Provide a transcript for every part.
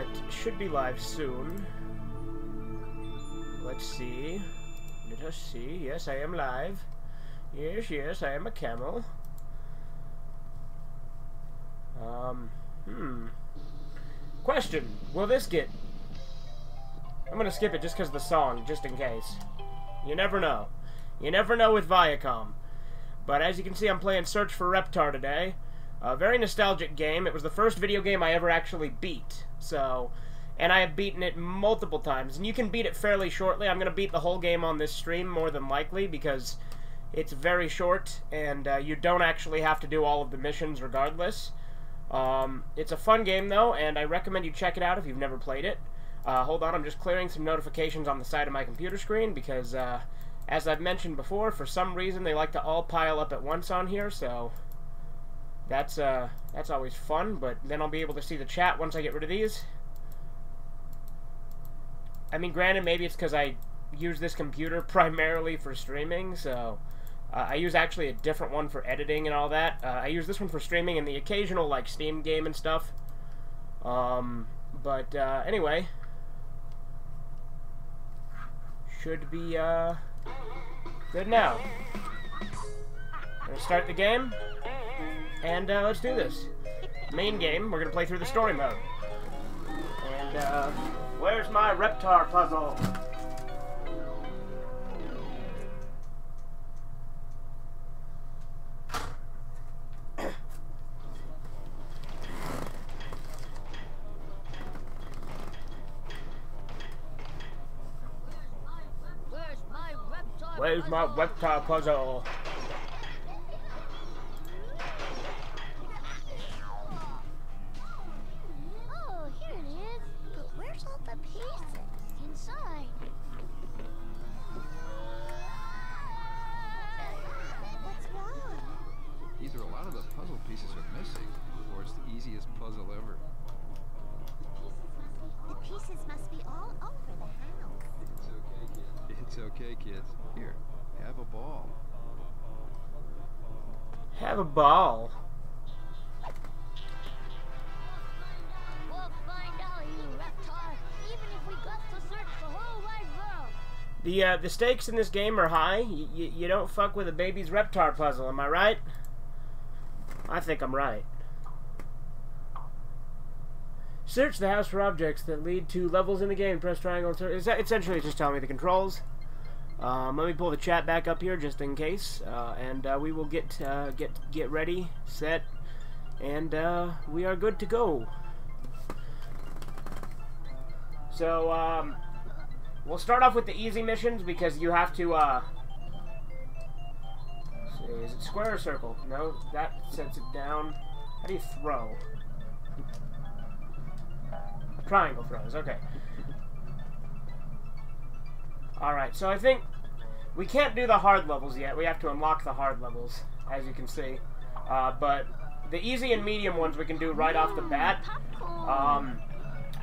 But should be live soon. Let's see. Let us see. Yes, I am live. Yes, yes, I am a camel. Question. Will this get... I'm gonna skip it just because of the song, just in case. You never know. You never know with Viacom. But as you can see, I'm playing Search for Reptar today. A very nostalgic game. It was the first video game I ever actually beat. So, and I have beaten it multiple times. And you can beat it fairly shortly. I'm gonna beat the whole game on this stream, more than likely, because it's very short, and you don't actually have to do all of the missions regardless. It's a fun game, though, and I recommend you check it out if you've never played it. Hold on, I'm just clearing some notifications on the side of my computer screen, because, as I've mentioned before, for some reason they like to all pile up at once on here, so that's always fun, but then I'll be able to see the chat once I get rid of these. I mean, granted, maybe it's because I use this computer primarily for streaming, so... I use actually a different one for editing and all that. I use this one for streaming and the occasional, like, Steam game and stuff. Anyway. Should be, good now. Gonna start the game. And, let's do this. Main game, we're gonna play through the story mode. And, where's my reptar puzzle? Where's my reptar puzzle? Oh, here it is. But where's all the pieces inside? What's wrong? Either a lot of the puzzle pieces are missing, or it's the easiest puzzle ever. The pieces must be all over the house. It's okay, kids. Here, have a ball. Have a ball. We'll find all you reptar, even if we got to search the whole wide world. The stakes in this game are high. You don't fuck with a baby's reptar puzzle, am I right? I think I'm right. Search the house for objects that lead to levels in the game. Press triangle. Essentially, just telling me the controls. Let me pull the chat back up here just in case, and we will get ready, set, and we are good to go. So we'll start off with the easy missions because you have to. Let's see, is it square or circle? No, that sets it down. How do you throw? Triangle throws. Okay. Alright, so I think we can't do the hard levels yet. We have to unlock the hard levels, as you can see. But the easy and medium ones we can do right off the bat.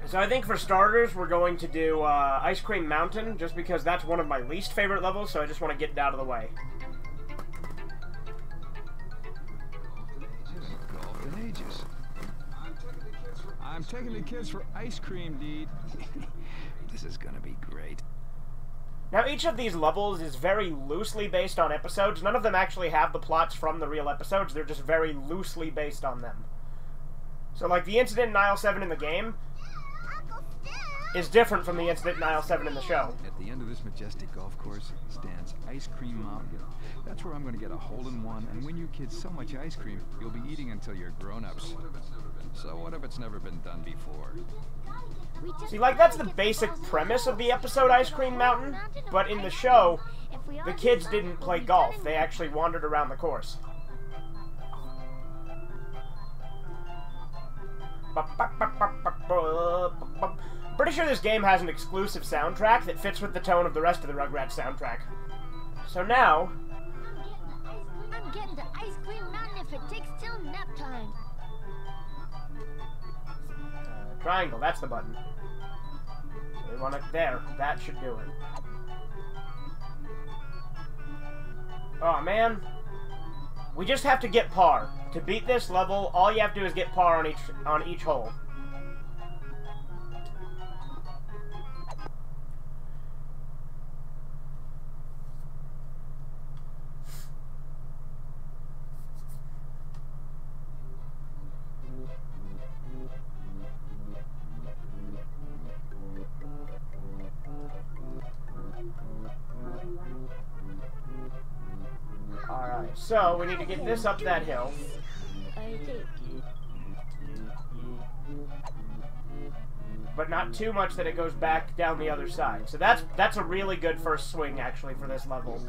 So I think for starters, we're going to do Ice Cream Mountain, just because that's one of my least favorite levels, so I just want to get it out of the way. Golf in ages. I'm taking the kids for ice cream, Deed. This is gonna be great. Now, each of these levels is very loosely based on episodes. None of them actually have the plots from the real episodes. They're just very loosely based on them. So, like, the incident in Aisle 7 in the game is different from the incident in Aisle 7 in the show. At the end of this majestic golf course stands Ice Cream Mountain. That's where I'm gonna get a hole-in-one and win you kids so much ice cream, you'll be eating until you're grown-ups. So what if it's never been done before? See, like, that's the basic premise of the episode Ice Cream Mountain, but in the show, the kids didn't play golf. They actually wandered around the course. Pretty sure this game has an exclusive soundtrack that fits with the tone of the rest of the Rugrats soundtrack. So now... I'm getting to Ice Cream Mountain if it takes till nap time. Triangle, that's the button. So we want it there. That should do it. Oh, man. We just have to get par. To beat this level, all you have to do is get par on each hole. So, we need to get this up that hill. I think. But not too much that it goes back down the other side. So that's a really good first swing, actually, for this level.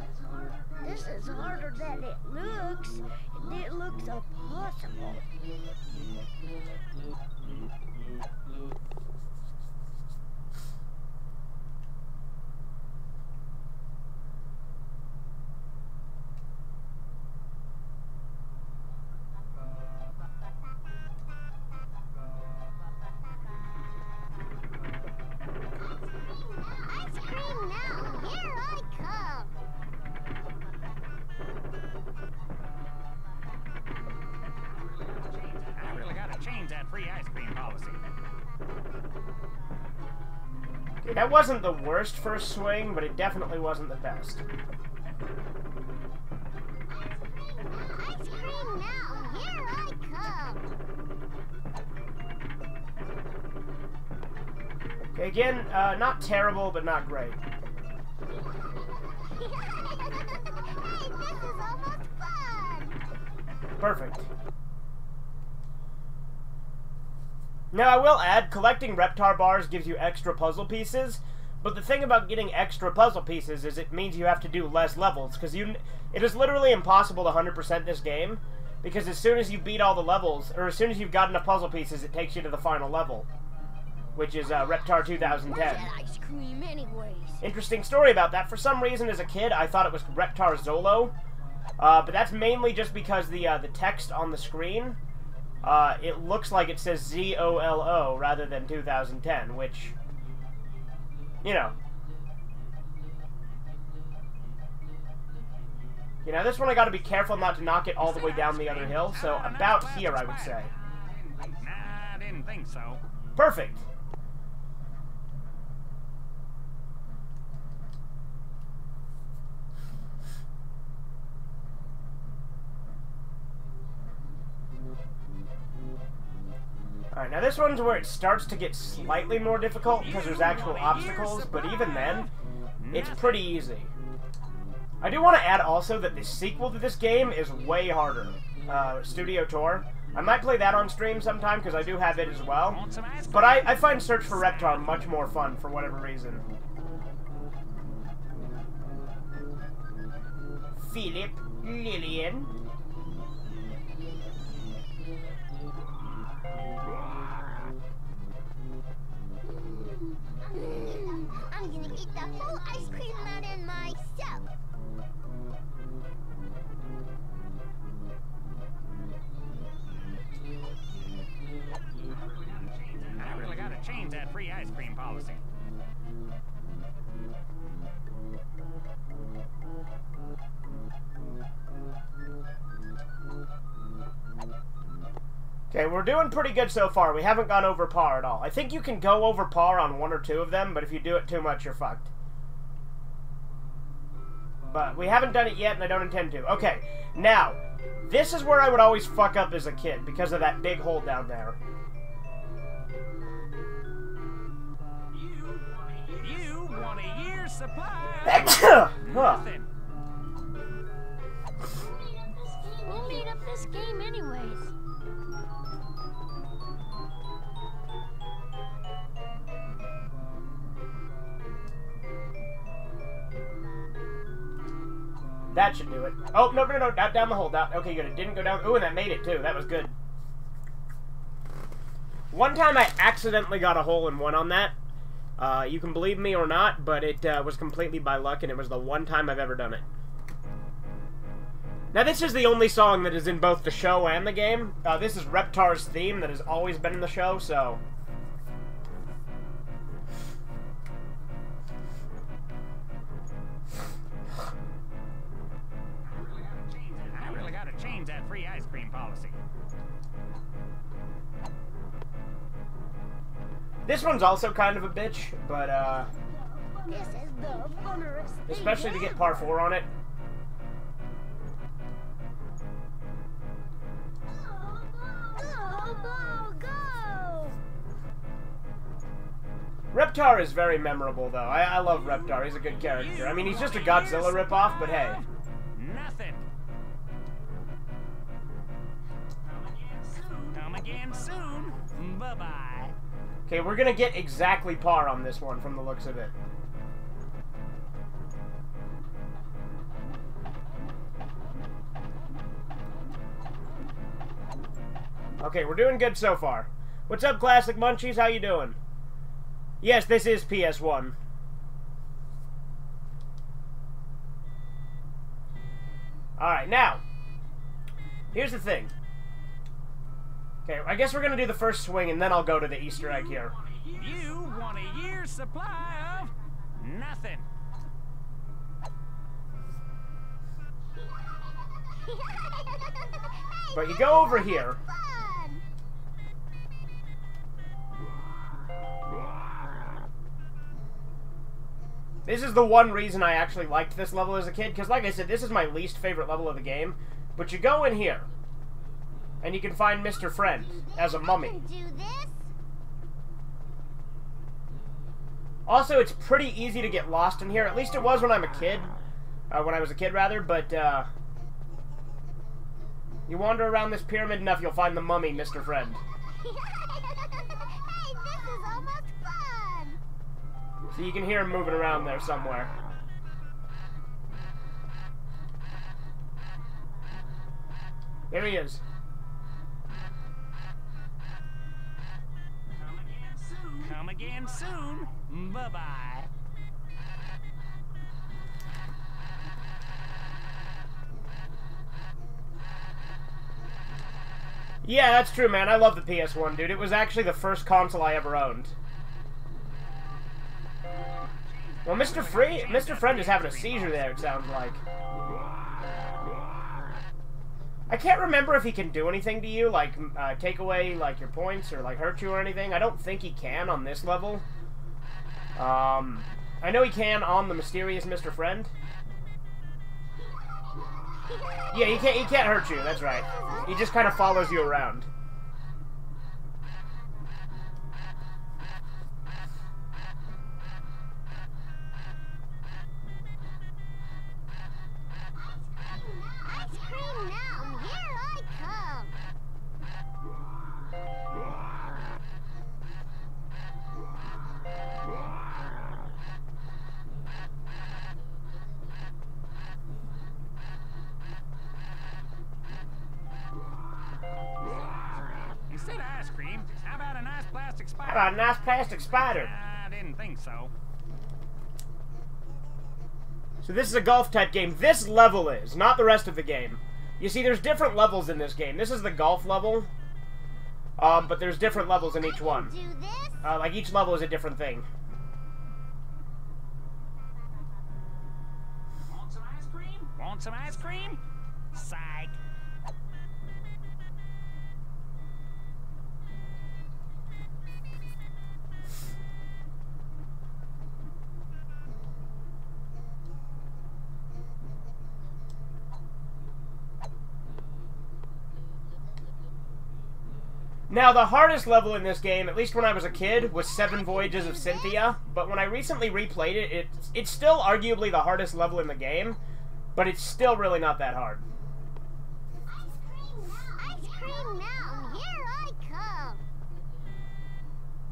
This is harder than it looks. It looks impossible. Ice cream now, here I come. I really gotta change that free ice cream policy. Okay, that wasn't the worst first swing, but it definitely wasn't the best. Ice cream now, here I come. Okay, again, not terrible, but not great. Hey, this is almost fun. Perfect. Now, I will add, collecting reptar bars gives you extra puzzle pieces, but the thing about getting extra puzzle pieces is it means you have to do less levels, because it is literally impossible to 100% this game, because as soon as you beat all the levels, or as soon as you've got enough puzzle pieces, it takes you to the final level, which is Reptar 2010. Where's that ice cream anyways? Interesting story about that. For some reason, as a kid, I thought it was Reptar Zolo, but that's mainly just because the text on the screen, it looks like it says Z-O-L-O rather than 2010, which, you know. You know, this one I gotta be careful not to knock it all the way down the other hill, so about here, I would say. Nah, I didn't think so. Perfect. Alright, now this one's where it starts to get slightly more difficult because there's actual obstacles, but even then, it's pretty easy. I do want to add also that the sequel to this game is way harder. Studio Tour. I might play that on stream sometime because I do have it as well. But I find Search for Reptar much more fun for whatever reason. Philip, Lillian. I'm gonna eat the whole ice cream mountain myself. I really gotta change that free ice cream policy. Okay, we're doing pretty good so far. We haven't gone over par at all. I think you can go over par on one or two of them, but if you do it too much, you're fucked. But we haven't done it yet, and I don't intend to. Okay, now, this is where I would always fuck up as a kid, because of that big hole down there. You want a year's supply? Nothing. Who made up this game anyways? That should do it. Oh, no, not down the hole. Down. Okay, good. It didn't go down. Ooh, and that made it, too. That was good. One time I accidentally got a hole-in-one on that. You can believe me or not, but it was completely by luck, and it was the one time I've ever done it. Now, this is the only song that is in both the show and the game. This is Reptar's theme that has always been in the show, so... I really gotta change that free ice cream policy. This one's also kind of a bitch, but, This is the funnerest thing especially to get par 4 on it. Go, go! Reptar is very memorable, though. I love Reptar. He's a good character. I mean, he's just a Godzilla ripoff, but hey. Nothing. Bye-bye. Okay, we're gonna get exactly par on this one from the looks of it. Okay, we're doing good so far. What's up, Classic Munchies? How you doing? Yes, this is PS1. Alright, now, here's the thing. Okay, I guess we're gonna do the first swing, and then I'll go to the Easter egg here. You want a year's supply of nothing. But you go over here. Fun. This is the one reason I actually liked this level as a kid, because like I said, this is my least favorite level of the game. But you go in here, and you can find Mr. Friend as a mummy. Do this. Also, it's pretty easy to get lost in here. At least it was when I'm a kid. When I was a kid, rather. But, you wander around this pyramid enough, you'll find the mummy, Mr. Friend. Hey, this is almost fun. So you can hear him moving around there somewhere. There he is. Come again soon. Bye-bye. Yeah, that's true, man. I love the PS1, dude. It was actually the first console I ever owned. Well, Mr. Friend is having a seizure there, it sounds like. I can't remember if he can do anything to you, like, take away, like, your points or, like, hurt you or anything. I don't think he can on this level. I know he can on the mysterious Mr. Friend. Yeah, he can't hurt you, that's right. He just kind of follows you around. Ice cream now. Here I come. Instead of ice cream, how about a nice plastic spider? How about a nice plastic spider? I didn't think so. So this is a golf-type game. This level is, not the rest of the game. You see, there's different levels in this game. This is the golf level, but there's different levels in each one. Do this. Like, each level is a different thing. Want some ice cream? Want some ice cream? Psych. Now, the hardest level in this game, at least when I was a kid, was 7 Voyages of Cynthia, but when I recently replayed it, it's still arguably the hardest level in the game, but it's still really not that hard. Ice cream now. Here I come.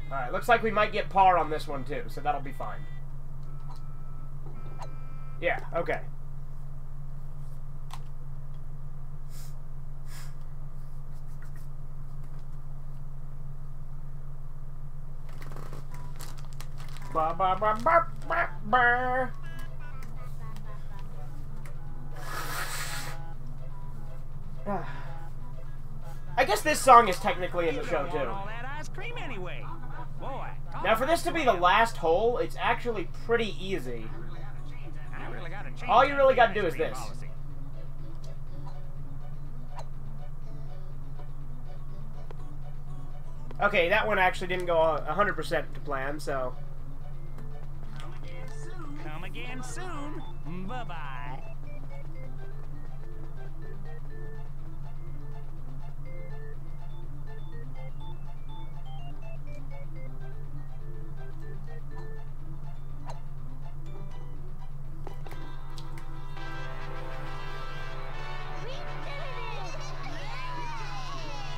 Alright, looks like we might get par on this one too, so that'll be fine. Yeah, okay. Ba ba ba ba ba ba. I guess this song is technically in the show too. All that ice cream anyway. Boy. Now for this to be the last hole, it's actually pretty easy. I really gotta change All you that really free gotta ice do is cream this. policy. Okay, that one actually didn't go 100% to plan, so... Come again soon. Bye-bye.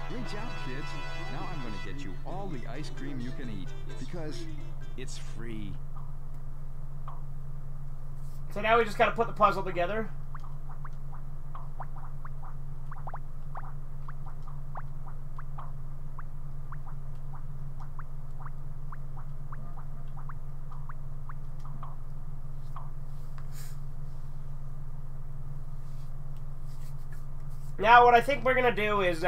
Great job, kids. Now I'm going to get you all the ice cream you can eat, because it's free. So now we just gotta put the puzzle together. Now, what I think we're going to do is,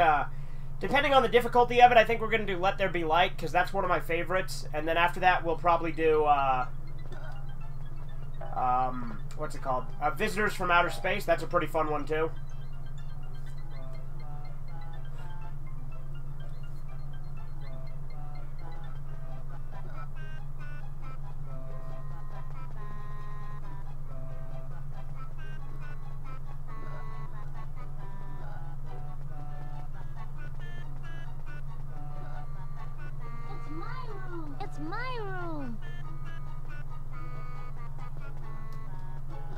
depending on the difficulty of it, I think we're going to do Let There Be Light, because that's one of my favorites. And then after that, we'll probably do, what's it called? Visitors from Outer Space. That's a pretty fun one, too. It's my room.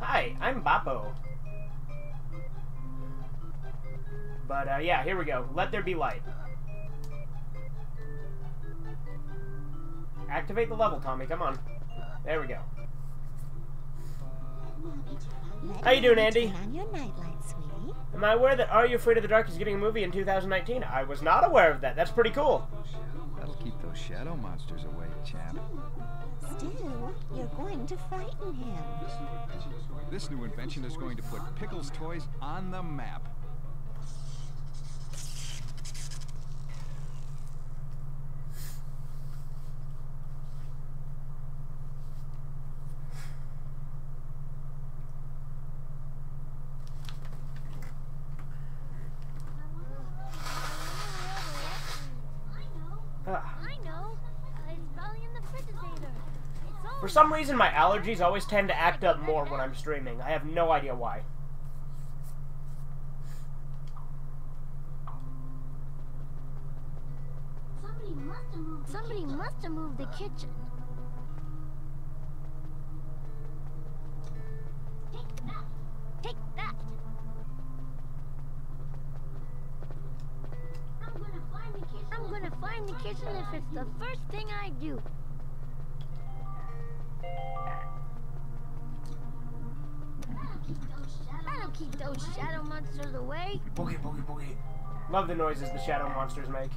Hi, I'm Bappo. But, yeah, here we go. Let There Be Light. Activate the level, Tommy. Come on. There we go. How you doing, Andy? Turn on your nightlight, sweetie. Am I aware that Are You Afraid of the Dark is getting a movie in 2019? I was not aware of that. That's pretty cool. That'll keep those shadow monsters away, champ. Still, you're going to frighten him. This new invention is going to put Pickles toys on the map. I know. It's probably in the refrigerator. It's all For some reason, my allergies always tend to act up more when I'm streaming. I have no idea why. Somebody must have moved the kitchen. Take that. Take that. I'm gonna find the kitchen if it's the first thing I do. That'll keep those shadow monsters away. Boogie, boogie, boogie. Love the noises the shadow monsters make.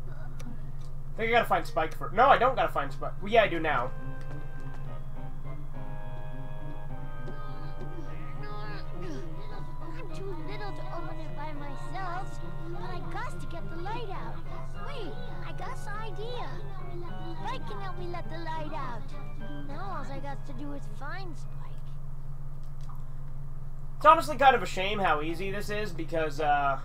I think I gotta find Spike first. No, I don't gotta find Spike. Well, yeah, I do now. I'm too little to open it by myself, but I got to get the light out. Wait, I got an idea. Spike can help me let the light out. Now all I got to do is find Spike. It's honestly kind of a shame how easy this is because, the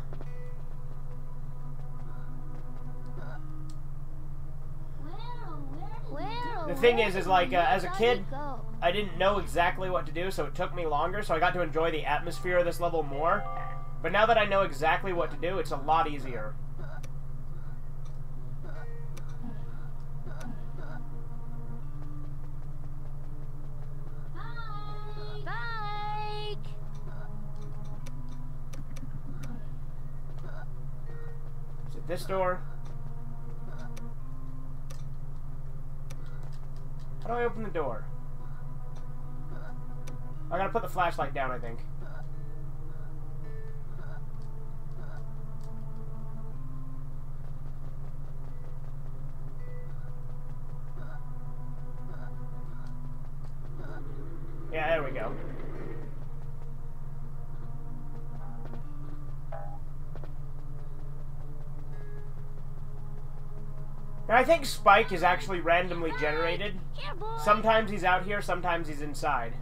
thing is like, as a kid, I didn't know exactly what to do, so it took me longer, so I got to enjoy the atmosphere of this level more. But now that I know exactly what to do, it's a lot easier. Spike! Is it this door? How do I open the door? I gotta put the flashlight down, I think. Yeah, there we go. Now, I think Spike is actually randomly generated. Here, boy! Sometimes he's out here, sometimes he's inside.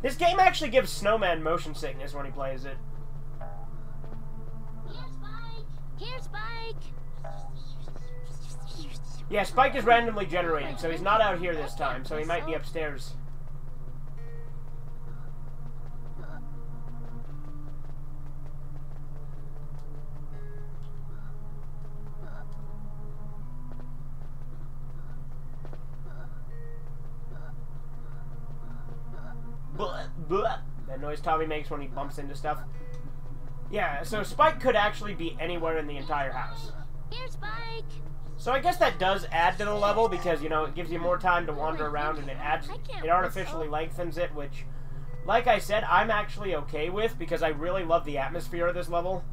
This game actually gives Snowman motion sickness when he plays it. Here, Spike! Here, Spike! Yeah, Spike is randomly generated, so he's not out here this time, so he might be upstairs. that noise Tommy makes when he bumps into stuff. Yeah, so Spike could actually be anywhere in the entire house. Here, Spike. So I guess that does add to the level because, you know, it gives you more time to wander around and it artificially lengthens it, which, like I said, I'm actually okay with because I really love the atmosphere of this level.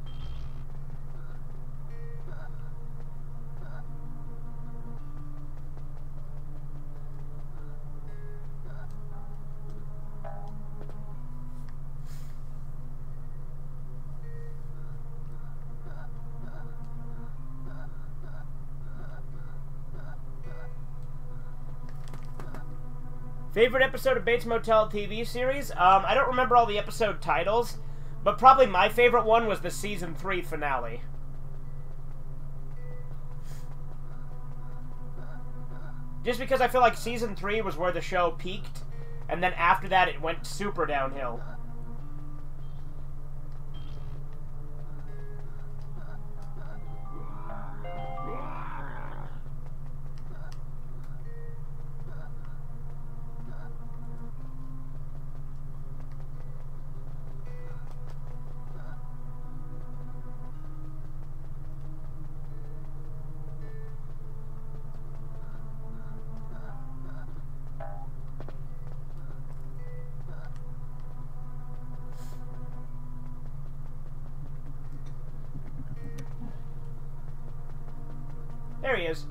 Favorite episode of Bates Motel TV series? I don't remember all the episode titles, but probably my favorite one was the Season 3 finale. Just because I feel like Season 3 was where the show peaked, and then after that it went super downhill. There he is.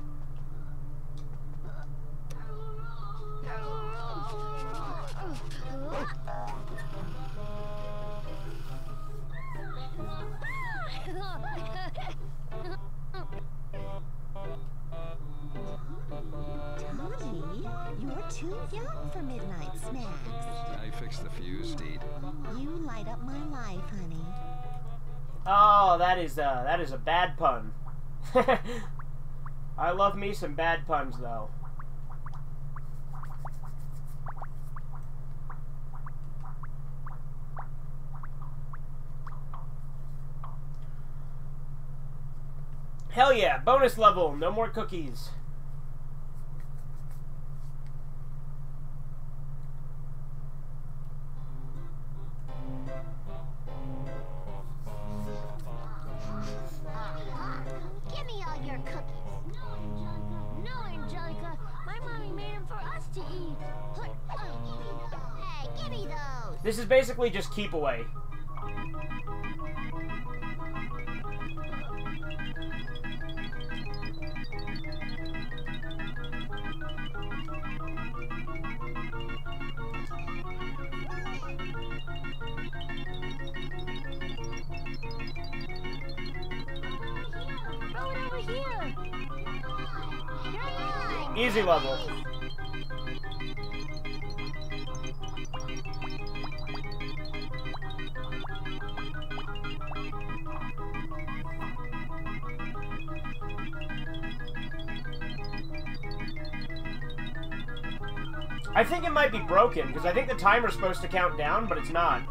Tommy, you're too young for midnight snacks. I fixed the fuse, Steve. You light up my life, honey. Oh, that is a bad pun. I love me some bad puns, though. Hell yeah, bonus level, no more cookies. Give me all your cookies. No, Angelica. My mommy made them for us to eat. Hey, give me those. This is basically just keep away. Throw it over here. You're mine. Easy level. I think it might be broken, because I think the timer's supposed to count down, but it's not.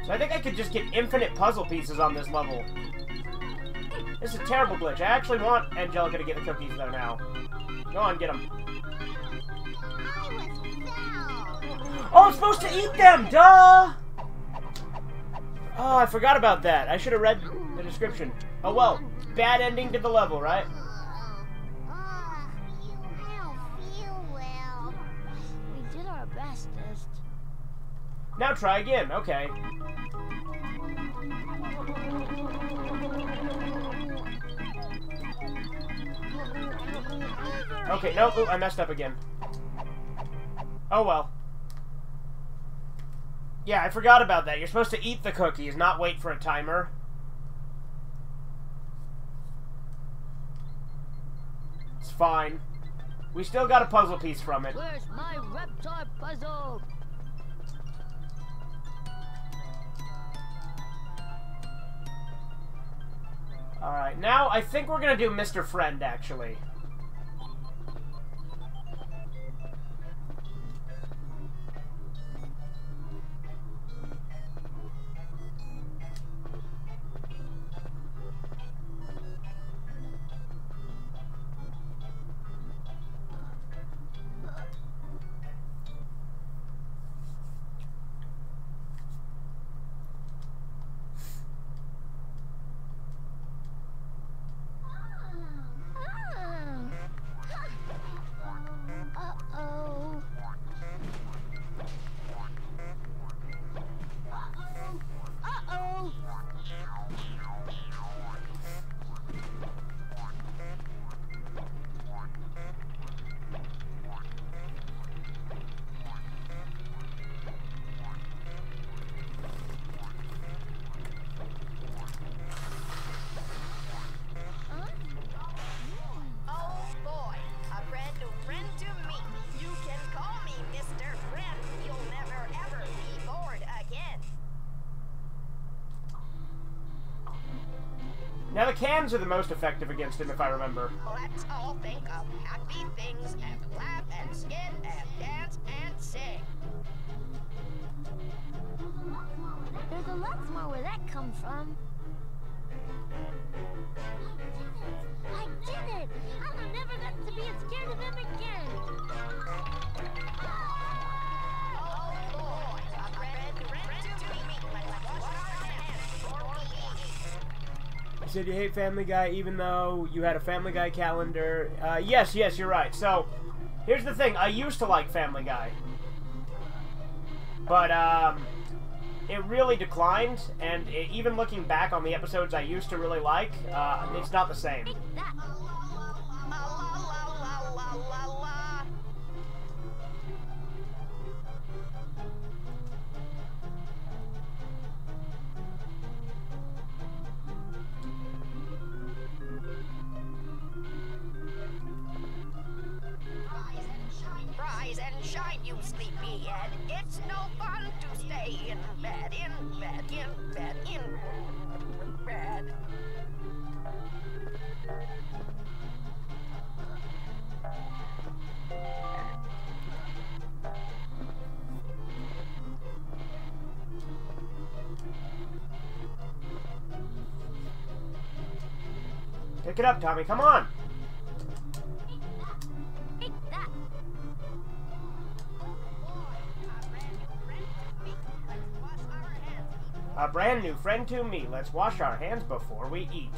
So I think I could just get infinite puzzle pieces on this level. This is a terrible glitch. I actually want Angelica to get the cookies, though, now. Go on, get them. Oh, I'm supposed to eat them! Duh! Oh, I forgot about that. I should have read the description. Oh, well. Bad ending to the level, right? I don't feel well. We did our bestest. Now try again. Okay. Okay, no, ooh, I messed up again. Oh well. Yeah, I forgot about that. You're supposed to eat the cookies, not wait for a timer. It's fine. We still got a puzzle piece from it. Where's my reptar puzzle? Alright, now I think we're gonna do Mr. Friend, actually. Now the cans are the most effective against him, if I remember. Let's all think of happy things and laugh and skin and dance and sing. There's a lot more where that comes from. I did it! I'll never get to be scared of them again. Oh boy, a friend to meet. Let's wash our hands before we eat. You said you hate Family Guy even though you had a Family Guy calendar. Yes, you're right. So, here's the thing. I used to like Family Guy. But, it really declined, and even looking back on the episodes I used to really like, it's not the same. Take that. La la la la la. Rise and shine, you sleepyhead. It's no fun to stay in bed, in bed, in bed, in bed. Pick it up, Tommy. Come on. Take that. A brand new friend to me. Let's wash our hands before we eat.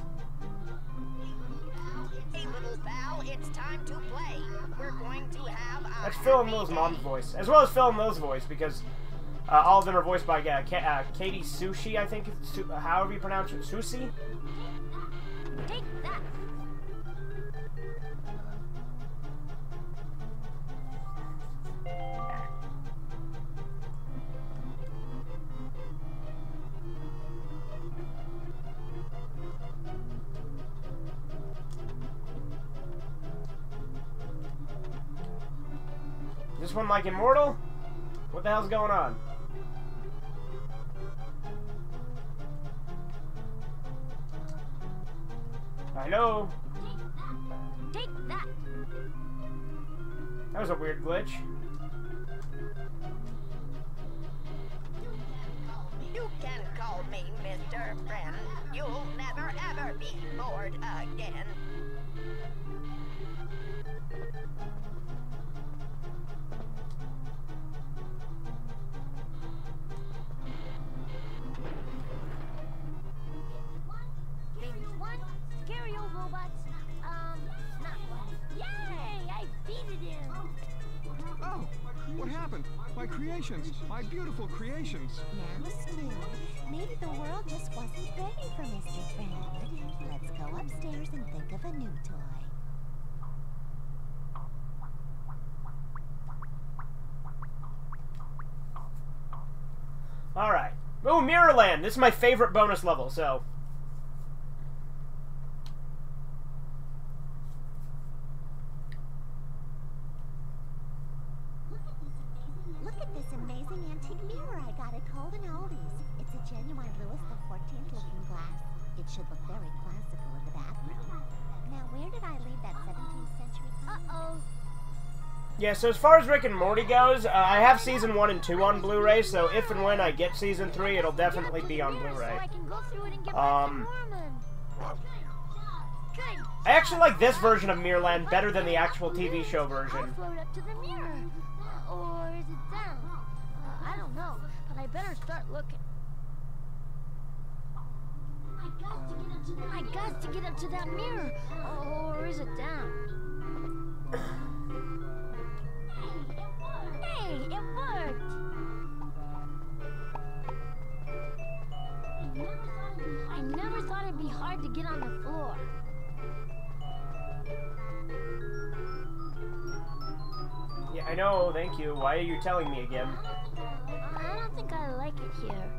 Hey, little pal, it's time to play. We're going to have a That's Phil and happy Lil's day. mom's voice, as well as Phil and Lil's voice, because all of them are voiced by Katie Sushi, I think, however you pronounce it, Sushi. Take that. Is this one like Immortal? What the hell's going on? Hello? Take that. That was a weird glitch. You can call me Mr. Friend. You'll never ever be bored again. Phase one, scary old robots. Not one. Yay! I defeated him. Oh, what happened? My creations, my beautiful creations. Now, Stu, maybe the world just wasn't ready for Mr. Friend. Let's go upstairs and think of a new toy. Alright. Oh, Mirrorland! This is my favorite bonus level, so... Look at this amazing antique mirror I got at Cold and Aldi's. It's a genuine Louis XIV looking glass. It should look very classical in the bathroom. Now, where did I leave that 17th century? Uh-oh. Yeah, so as far as Rick and Morty goes, I have Season 1 and 2 on Blu-ray, so if and when I get Season 3, it'll definitely be on Blu-ray. So I can go through it and get back to Norman. Good. I actually like this version of Mirrorland better than the actual TV show I'll version. float up to the mirror. Or is it down? I don't know, but I better start looking. I got to get up to that mirror. Or is it down? Hey, it worked! I never thought it'd be hard to get on the floor. Yeah, I know, thank you. Why are you telling me again? I don't think I like it here.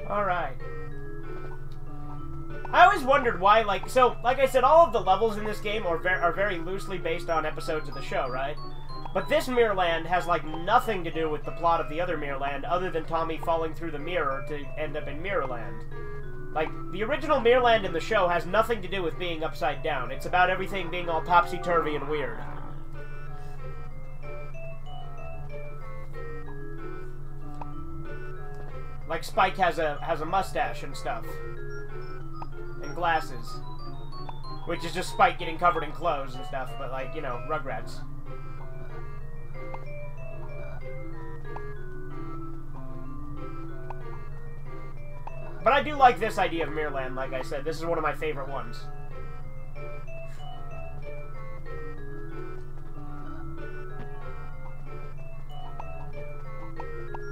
Alright. I always wondered why, like I said, all of the levels in this game are very loosely based on episodes of the show, right? But this Mirrorland has, like, nothing to do with the plot of the other Mirrorland, other than Tommy falling through the mirror to end up in Mirrorland. Like, the original Mirrorland in the show has nothing to do with being upside down. It's about everything being all topsy-turvy and weird. Like, Spike has a mustache and stuff. And glasses. Which is just Spike getting covered in clothes and stuff, but, like, you know, Rugrats. But I do like this idea of Mirrorland, like I said. This is one of my favorite ones.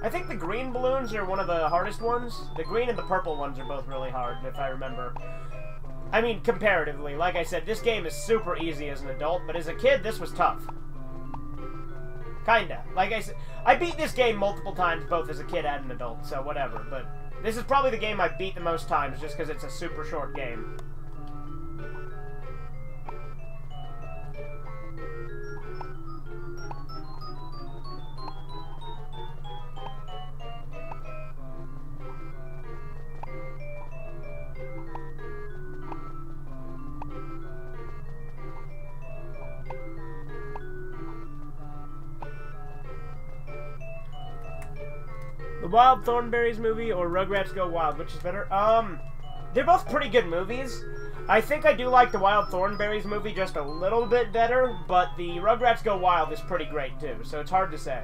I think the green balloons are one of the hardest ones. The green and the purple ones are both really hard, if I remember. I mean, comparatively. Like I said, this game is super easy as an adult, but as a kid, this was tough. Kinda. Like I said, I beat this game multiple times, both as a kid and an adult, so whatever, but this is probably the game I've beat the most times, just because it's a super short game. The Wild Thornberrys movie or Rugrats Go Wild, which is better? They're both pretty good movies. I think I do like the Wild Thornberrys movie just a little bit better, but the Rugrats Go Wild is pretty great too, so it's hard to say.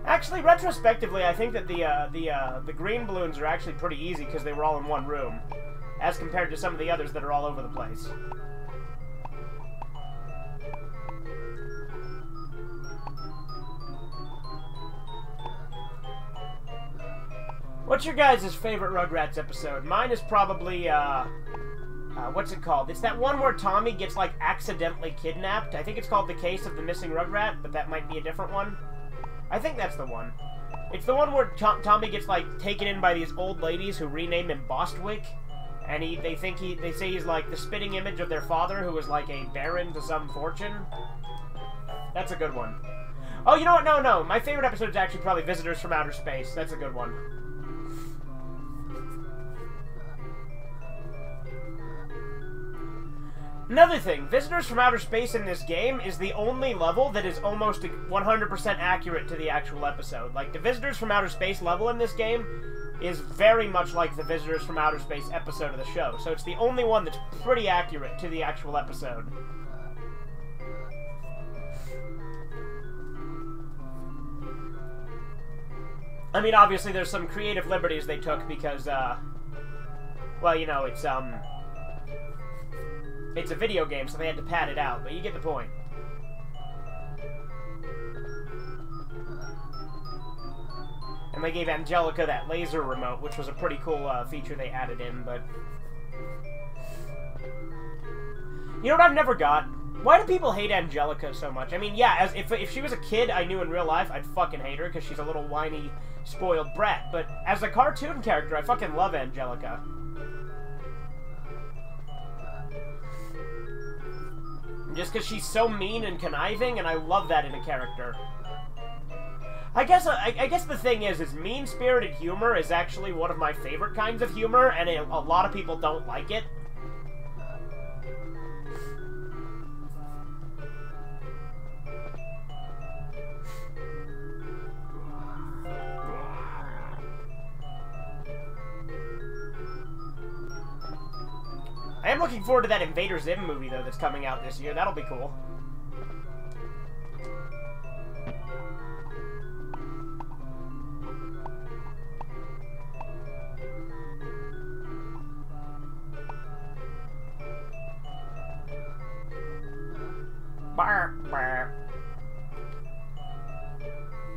Actually, retrospectively, I think that the green balloons are actually pretty easy because they were all in one room, as compared to some of the others that are all over the place. What's your guys' favorite Rugrats episode? Mine is probably, what's it called? It's that one where Tommy gets, like, accidentally kidnapped. I think it's called The Case of the Missing Rugrat, but that might be a different one. I think that's the one. It's the one where Tommy gets, like, taken in by these old ladies who rename him Bostwick. And they say he's, like, the spitting image of their father, who was, like, a baron to some fortune. That's a good one. Oh, you know what? No. My favorite episode is actually probably Visitors from Outer Space. That's a good one. Another thing, Visitors from Outer Space in this game is the only level that is almost 100% accurate to the actual episode. Like, the Visitors from Outer Space level in this game is very much like the Visitors from Outer Space episode of the show. So it's the only one that's pretty accurate to the actual episode. I mean, obviously there's some creative liberties they took because, well, you know, it's a video game, so they had to pad it out, but you get the point. And they gave Angelica that laser remote, which was a pretty cool feature they added in, but... You know what I've never got? Why do people hate Angelica so much? I mean, yeah, if she was a kid I knew in real life, I'd fucking hate her, because she's a little whiny, spoiled brat, but as a cartoon character, I fucking love Angelica. Just because she's so mean and conniving, and I love that in a character. I guess the thing is mean-spirited humor is actually one of my favorite kinds of humor, and a lot of people don't like it. I am looking forward to that Invader Zim movie, though, that's coming out this year. That'll be cool.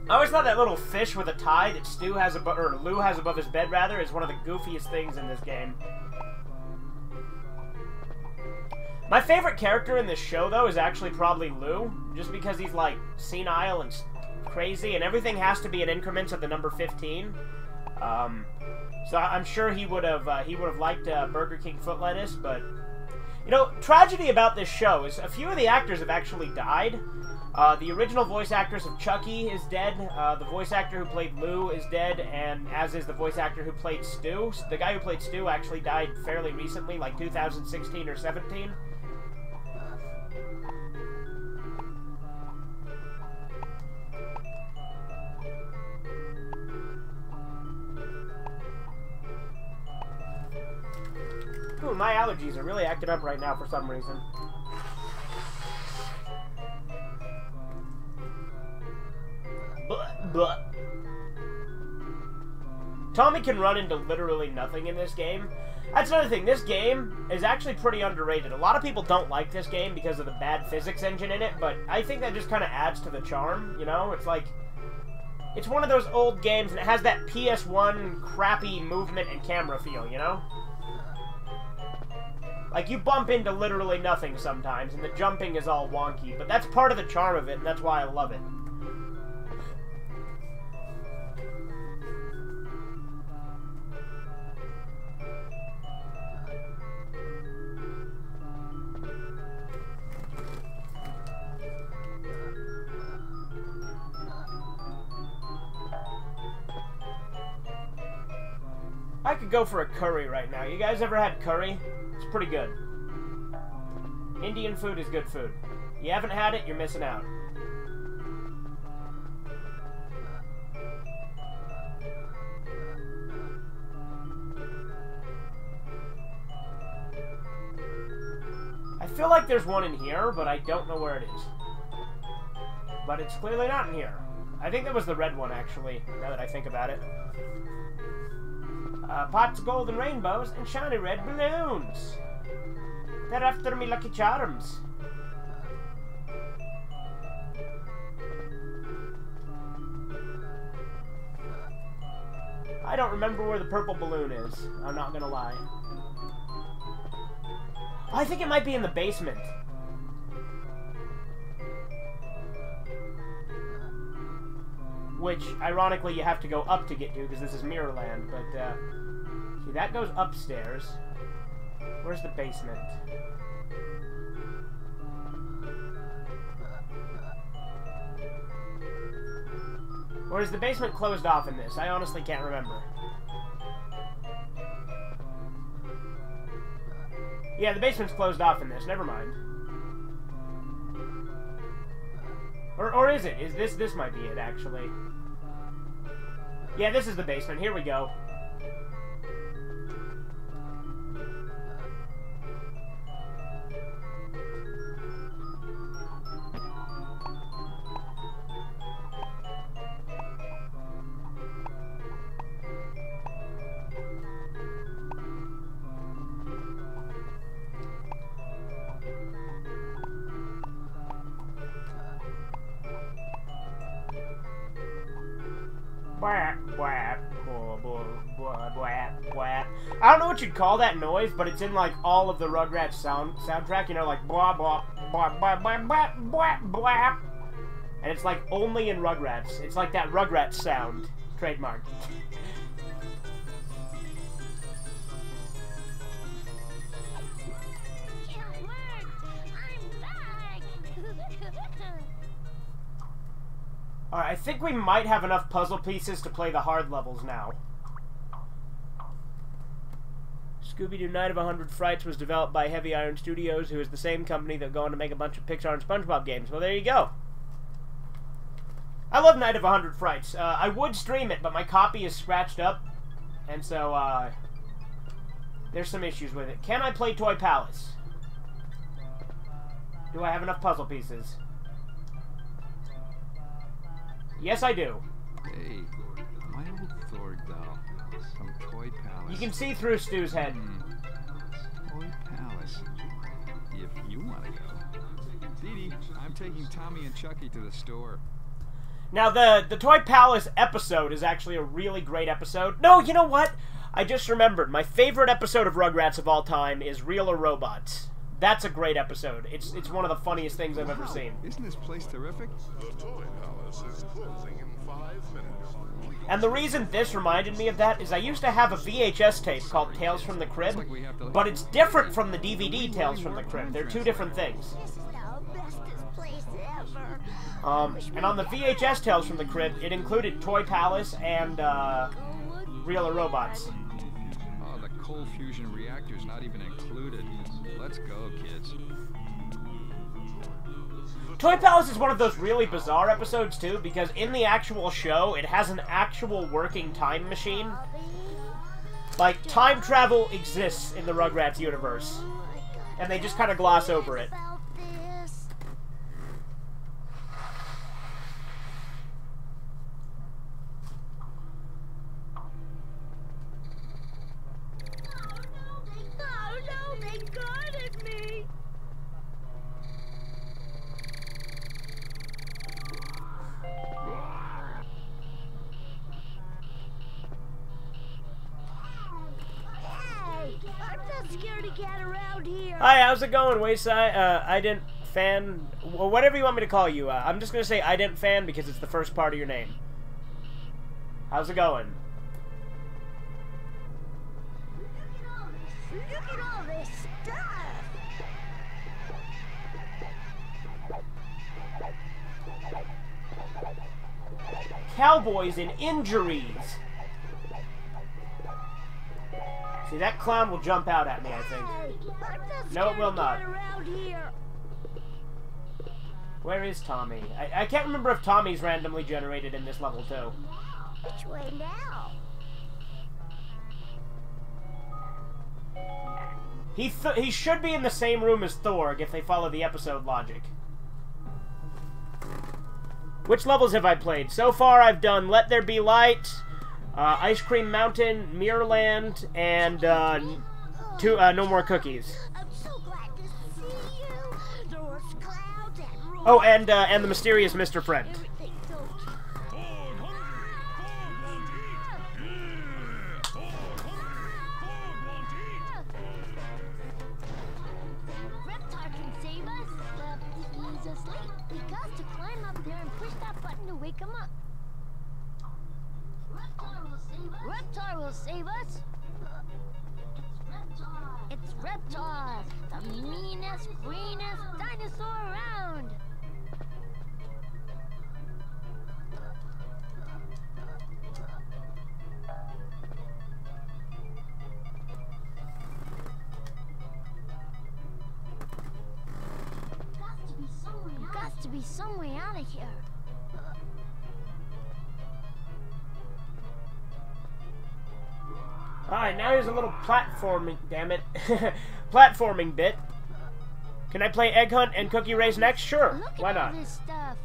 I always thought that little fish with a tie that Stu has above, or Lou has above his bed, rather, is one of the goofiest things in this game. My favorite character in this show, though, is actually probably Lou, just because he's, like, senile and crazy, and everything has to be in increments of the number 15. So I'm sure he would have liked Burger King foot lettuce, but... You know, tragedy about this show is a few of the actors have actually died. The original voice actress of Chucky is dead, the voice actor who played Lou is dead, and as is the voice actor who played Stu. The guy who played Stu actually died fairly recently, like 2016 or 17. Ooh, my allergies are really acting up right now for some reason. Blah. Tommy can run into literally nothing in this game. That's another thing. This game is actually pretty underrated. A lot of people don't like this game because of the bad physics engine in it, but I think that just kind of adds to the charm, you know? It's like... It's one of those old games, and it has that PS1 crappy movement and camera feel, you know? Like, you bump into literally nothing sometimes, and the jumping is all wonky, but that's part of the charm of it, and that's why I love it. I could go for a curry right now. You guys ever had curry? It's pretty good. Indian food is good food. You haven't had it, you're missing out. I feel like there's one in here, but I don't know where it is. But it's clearly not in here. I think that was the red one, actually, now that I think about it. Pots of gold and rainbows and shiny red balloons. They're after me lucky charms. I don't remember where the purple balloon is. I'm not gonna lie. I think it might be in the basement. Which, ironically, you have to go up to get to, because this is Mirrorland, but, see, that goes upstairs. Where's the basement? Or is the basement closed off in this? I honestly can't remember. Yeah, the basement's closed off in this. Never mind. Or is it? Is this might be it, actually. Yeah, this is the basement. Here we go. I don't know what you'd call that noise, but it's in like all of the Rugrats soundtrack. You know, like blah blah blah blah blah blah blah blah, and it's like only in Rugrats. It's like that Rugrats sound, trademark. It worked! I'm back! Alright, I think we might have enough puzzle pieces to play the hard levels now. Scooby-Doo Night of 100 Frights was developed by Heavy Iron Studios, who is the same company that go on to make a bunch of Pixar and SpongeBob games. Well, there you go. I love Night of 100 Frights. I would stream it, but my copy is scratched up, and so, there's some issues with it. Can I play Toy Palace? Do I have enough puzzle pieces? Yes, I do. Hey, my old Thor doll. Some Toy Palace. You can see through Stu's head. Toy Palace. If you want to go. Dee Dee, I'm taking Tommy and Chucky to the store. Now, the Toy Palace episode is actually a really great episode. No, you know what? I just remembered. My favorite episode of Rugrats of all time is Real or Robots. That's a great episode. It's one of the funniest things I've ever seen. Isn't this place terrific? The Toy Palace is closing in 5 minutes. And the reason this reminded me of that is I used to have a VHS tape called Tales from the Crib, but it's different from the DVD Tales from the Crib. They're two different things. This is the bestest place ever. And on the VHS Tales from the Crib, it included Toy Palace and Real or Robots. Oh, the cold fusion reactor's not even included. Let's go, kids. Toy Palace is one of those really bizarre episodes, too, because in the actual show, it has an actual working time machine. Like, time travel exists in the Rugrats universe, and they just kind of gloss over it. About this. Oh no, they got at me. Hey, I'm not scared to get around here. Hi, how's it going, Wayside? I didn't fan... Well, whatever you want me to call you. I'm just going to say I didn't fan because it's the first part of your name. How's it going? Look at all this stuff. Cowboys and injuries. See, that clown will jump out at me, I think. Hey, I'm not No, it scared will to not. get around here. Where is Tommy? I can't remember if Tommy's randomly generated in this level, too. Which way now? He should be in the same room as Thorg if they follow the episode logic. Which levels have I played? So far, I've done Let There Be Light, Ice Cream Mountain, Mirrorland, and No More Cookies. I'm so glad to see you. There was clouds and Oh, and the Mysterious Mr. Friend. everything so Reptar can save us, but he's asleep. We got to climb up there and push that button to wake him up. Reptar will save us. It's Reptar, the meanest, greenest dinosaur around. Got to be some way out of here. Alright, now here's a little platforming, damn it, platforming bit. Can I play Egg Hunt and Cookie Race next? Sure, Look why at all not? this stuff.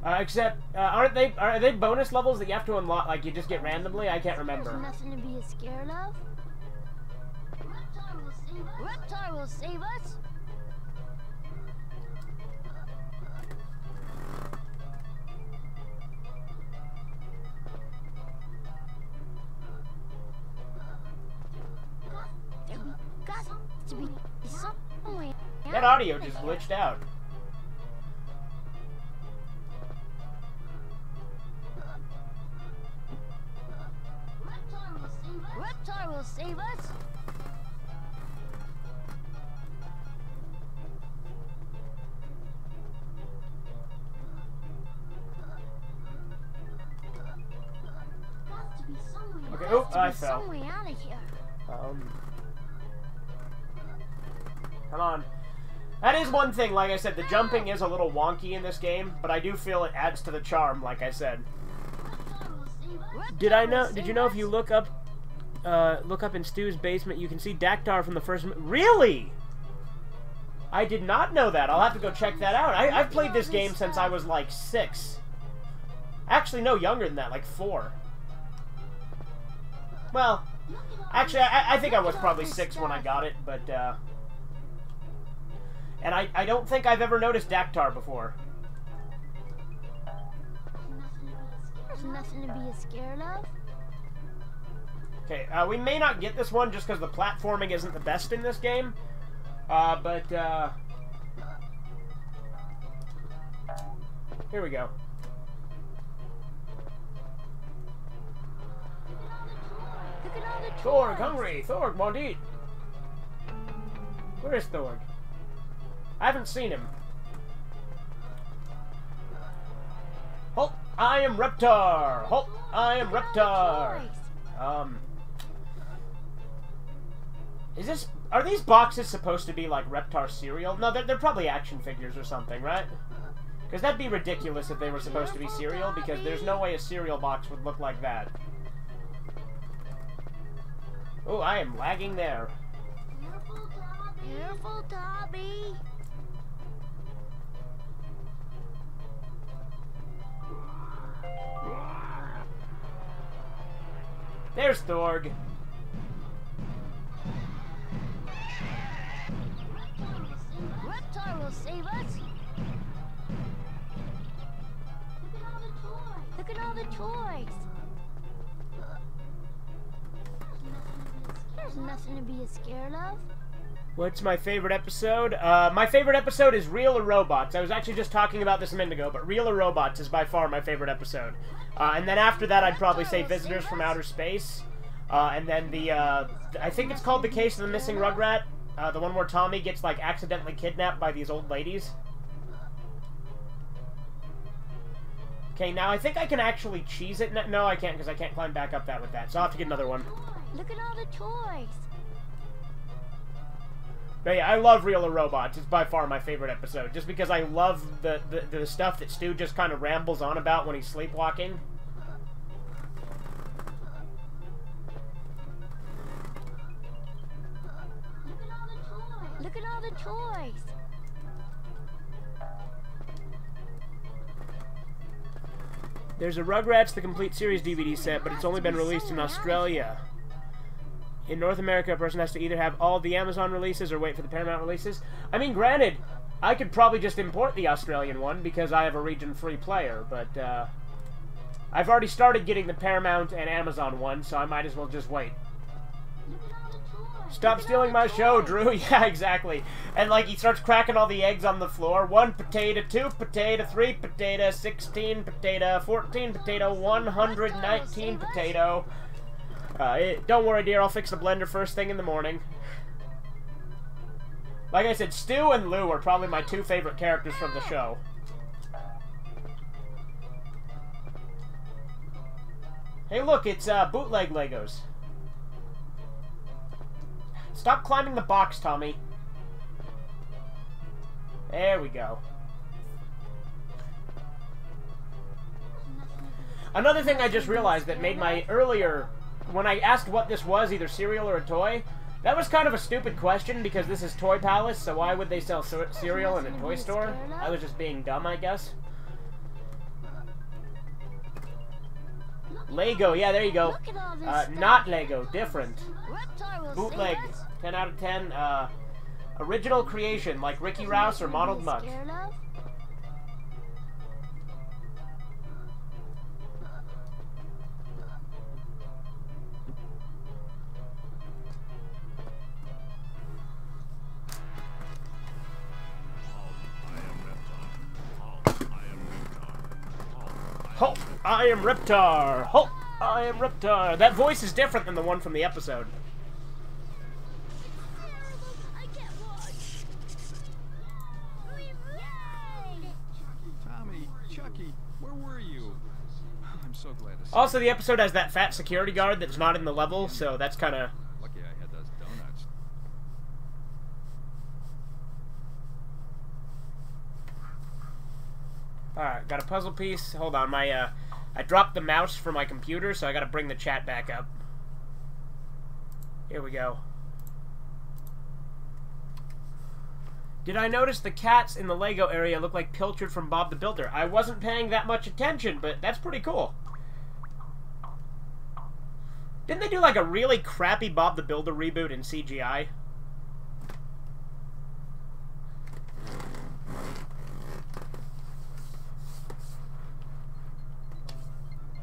Except, are they bonus levels that you have to unlock, like you just get randomly? I can't remember. There's nothing to be scared of. Reptar will save us. There got to be some way. That audio just glitched out. Reptar will save us. Okay, oh, I Be fell. some way out of here. Come on. That is one thing, like I said, the jumping is a little wonky in this game, but I do feel it adds to the charm, like I said. Did you know if you look up in Stu's basement, you can see Dactar from the first... Really? I did not know that. I'll have to go check that out. I've played this game since I was like 6. Actually, no, younger than that, like 4. Well, actually, I think I was probably 6 when I got it, but, And I don't think I've ever noticed Dactar before. There's nothing to be scared of. Okay, we may not get this one just because the platforming isn't the best in this game. Here we go. Look at all the Thorg, toys. hungry! Thorg, want to eat! Where is Thorg? I haven't seen him. Halt! I am Reptar! Halt! I am Reptar! Are these boxes supposed to be like Reptar cereal? No, they're probably action figures or something, right? Because that'd be ridiculous if they were supposed to be cereal, because there's no way a cereal box would look like that. Oh, I am lagging there. Careful, Dobby. There's Thorg. Reptar will save us. Look at all the toys. There's nothing to be scared of. What's my favorite episode? My favorite episode is Real or Robots. I was actually just talking about this a minute ago, but Real or Robots is by far my favorite episode. And then after that, I'd probably say Visitors from Outer Space. And then I think it's called The Case of the Missing Rugrat. The one where Tommy gets, like, accidentally kidnapped by these old ladies. Okay, now I think I can actually cheese it. No, I can't, because I can't climb back up that with that. So I'll have to get another one. Look at all the toys. But yeah, I love Real or Robots. It's by far my favorite episode. Just because I love the stuff that Stu just kind of rambles on about when he's sleepwalking. Look at all the toys. There's a Rugrats The Complete Series DVD set, but it's only been released in Australia. In North America, a person has to either have all the Amazon releases or wait for the Paramount releases. I mean, granted, I could probably just import the Australian one because I have a region-free player, but I've already started getting the Paramount and Amazon one, so I might as well just wait. Stop stealing my show, Drew. Yeah, exactly. And, like, he starts cracking all the eggs on the floor. 1 potato, 2 potato, 3 potato, 16 potato, 14 potato, 119 potato. Don't worry, dear. I'll fix the blender first thing in the morning. Like I said, Stu and Lou are probably my two favorite characters from the show. Hey, look, it's bootleg Legos. Stop climbing the box, Tommy. There we go. Another thing I just realized that made my earlier... When I asked what this was, either cereal or a toy, that was kind of a stupid question because this is Toy Palace, so why would they sell cereal in a toy store? I was just being dumb, I guess. Lego, yeah, there you go. Not Lego, different. Bootleg, 10 out of 10. Original creation, like Ricky Rouse or Modeled Muck. Halt! I am Reptar! Halt! I am Reptar! That voice is different than the one from the episode. Tommy, Chucky, where were you? I'm so glad to see Also, the episode has that fat security guard that's not in the level, so that's kind of... Lucky I had those donuts. Alright, got a puzzle piece. Hold on, I dropped the mouse for my computer, so I gotta bring the chat back up. Here we go. Did I notice the cats in the Lego area look like Pilchard from Bob the Builder? I wasn't paying that much attention, but that's pretty cool. Didn't they do like a really crappy Bob the Builder reboot in CGI?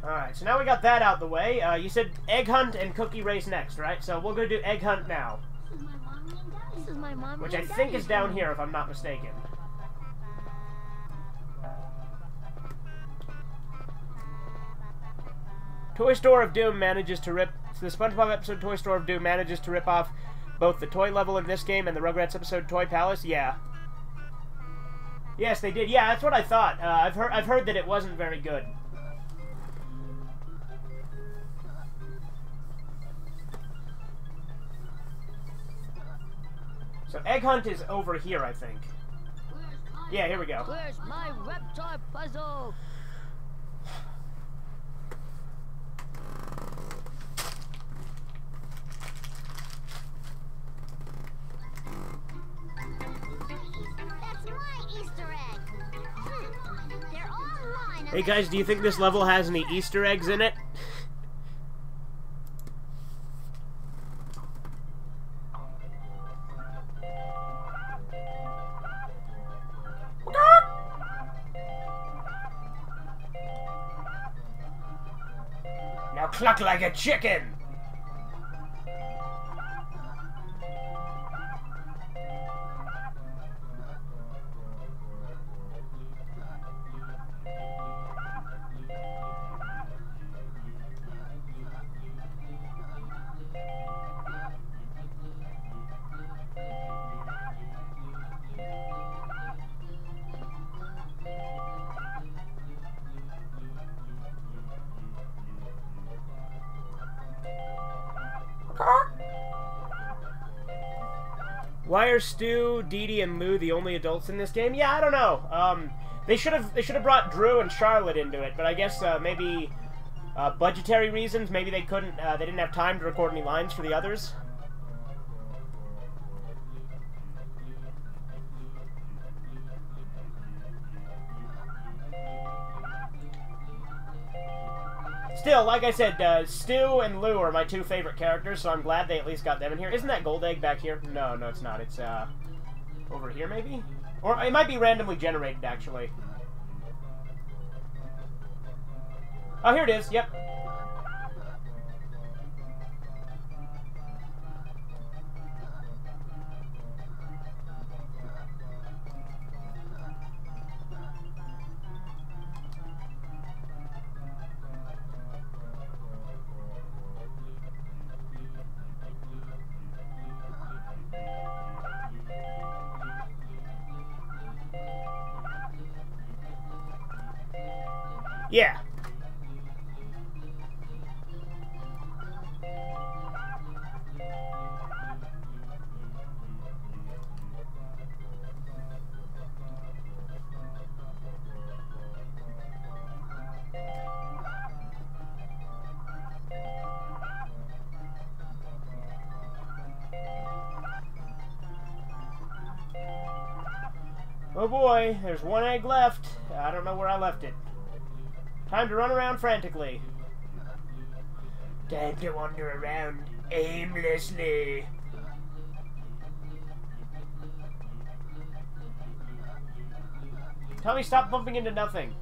Alright, so now we got that out the way. You said egg hunt and cookie race next, right? So we're going to do egg hunt now. This is my mom Which I and think is Daddy's down room. here, if I'm not mistaken. Toy Store of Doom manages to rip... The SpongeBob episode Toy Store of Doom manages to rip off both the toy level in this game and the Rugrats episode Toy Palace. Yeah. Yes, they did. Yeah, that's what I thought. I've heard that it wasn't very good. So egg hunt is over here, I think. Yeah, here we go. Where's my reptar puzzle? That's my Easter egg. They're all mine. Hey guys, do you think this level has any Easter eggs in it? Now cluck like a chicken! Why are Stu, Dee Dee, and Moo the only adults in this game? Yeah, I don't know. They should have brought Drew and Charlotte into it, but I guess maybe budgetary reasons. Maybe they couldn't. They didn't have time to record any lines for the others. Still, like I said, Stu and Lou are my two favorite characters, so I'm glad they at least got them in here. Isn't that gold egg back here? No, it's not. It's, over here, maybe? Or it might be randomly generated, actually. Oh, here it is. Yep. Yeah. Oh boy, there's one egg left. I don't know where I left it. Time to run around frantically. Time to wander around aimlessly. Tell me, stop bumping into nothing.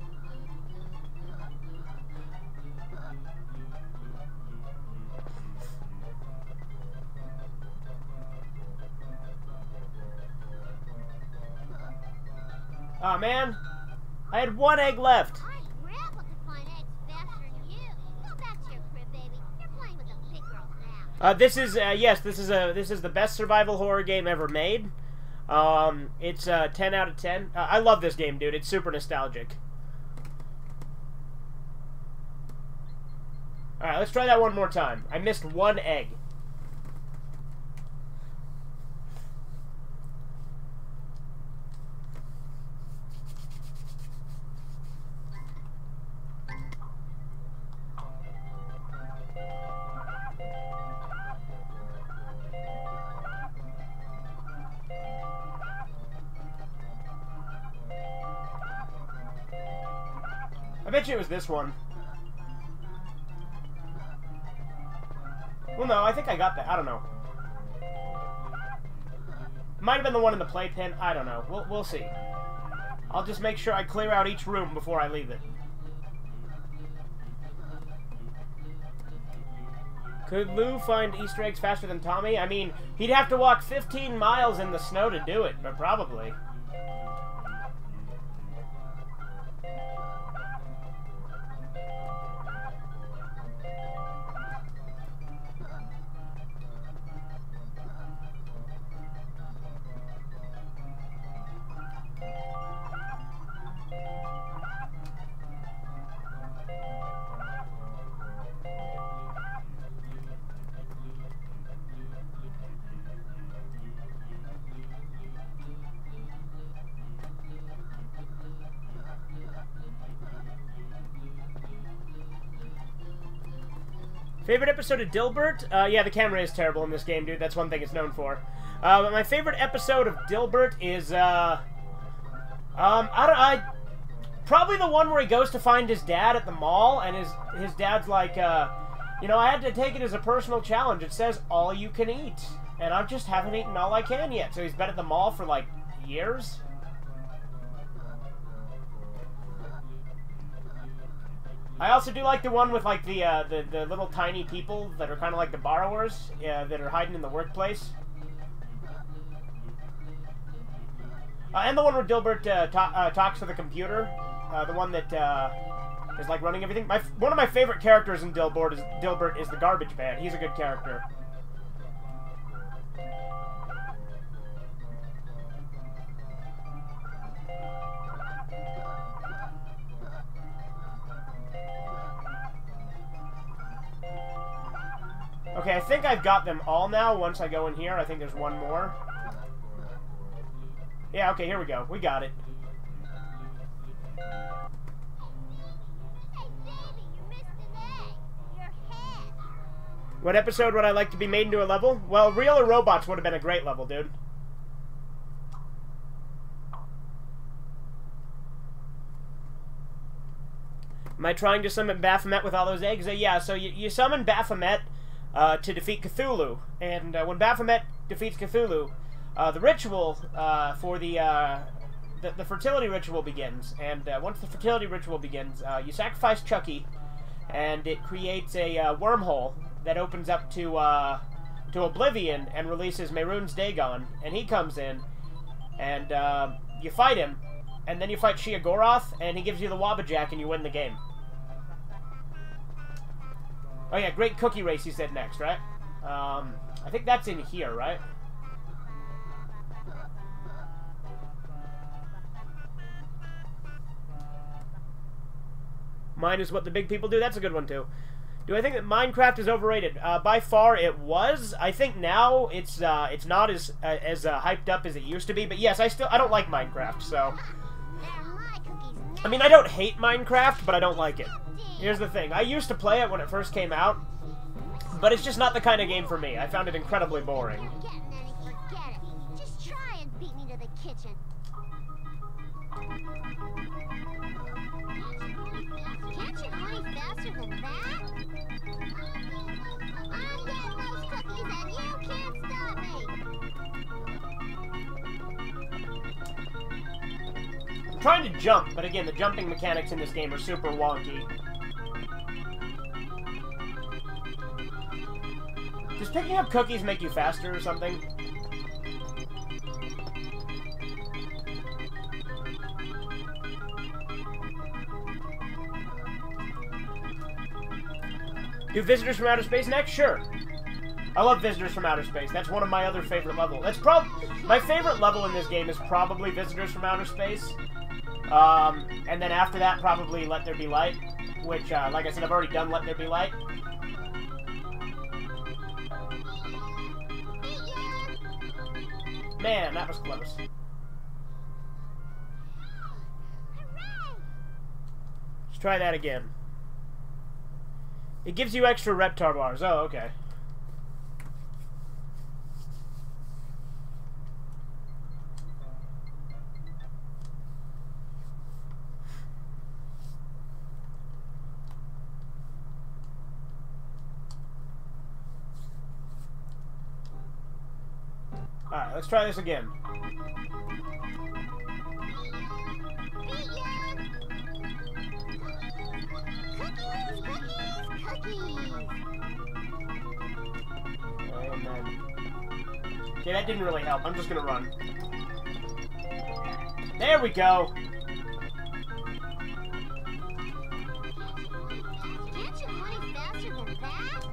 Aw, man. I had one egg left. This is yes, this is the best survival horror game ever made. It's 10 out of 10. I love this game, dude. It's super nostalgic. All right, let's try that one more time. I missed one egg. I bet you it was this one. Well, no, I think I got that. I don't know. Might have been the one in the playpen. I don't know. We'll see. I'll just make sure I clear out each room before I leave it. Could Lou find Easter eggs faster than Tommy? I mean, he'd have to walk 15 miles in the snow to do it, but probably. Favorite episode of Dilbert? Yeah, the camera is terrible in this game, dude. That's one thing it's known for. But my favorite episode of Dilbert is, probably the one where he goes to find his dad at the mall, and his dad's like, you know, I had to take it as a personal challenge. It says all you can eat, and I just haven't eaten all I can yet. So he's been at the mall for, like, years. I also do like the one with, like, the little tiny people that are kind of like the borrowers that are hiding in the workplace. And the one where Dilbert talks to the computer. The one that is, like, running everything. One of my favorite characters in Dilbert is the Garbage Man. He's a good character. Okay, I think I've got them all now once I go in here. I think there's one more. Yeah, okay, here we go. We got it. Hey, baby, you missed an egg. Your head. What episode would I like to be made into a level? Well, Real or Robots would have been a great level, dude. Am I trying to summon Baphomet with all those eggs? Yeah, so you summon Baphomet to defeat Cthulhu. And when Baphomet defeats Cthulhu, the ritual for the fertility ritual begins. And once the fertility ritual begins, you sacrifice Chucky, and it creates a wormhole that opens up to Oblivion and releases Mehrunes Dagon. And he comes in, and you fight him, and then you fight Sheogorath, and he gives you the Wabbajack, and you win the game. Oh yeah, Great Cookie Race, he said next, right? I think that's in here, right? Mine is what the big people do. That's a good one, too. Do I think that Minecraft is overrated? By far, it was. I think now it's not as hyped up as it used to be. But yes, I don't like Minecraft, so... I mean, I don't hate Minecraft, but I don't like it. Here's the thing. I used to play it when it first came out, but it's just not the kind of game for me. I found it incredibly boring. Just try and beat me to the kitchen. Can't you go any faster than that? I'm getting those cookies and you can't stop me. I'm trying to jump, but again, the jumping mechanics in this game are super wonky. Does picking up cookies make you faster or something? Do Visitors from Outer Space next? Sure. I love Visitors from Outer Space. That's one of my other favorite levels. That's my favorite level in this game is probably Visitors from Outer Space. And then after that, probably Let There Be Light, which, like I said, I've already done Let There Be Light. Man, that was close. Let's try that again. It gives you extra reptar bars. Oh, okay. Alright, let's try this again. Okay, that didn't really help. I'm just gonna run. There we go. Can't you run any faster than that?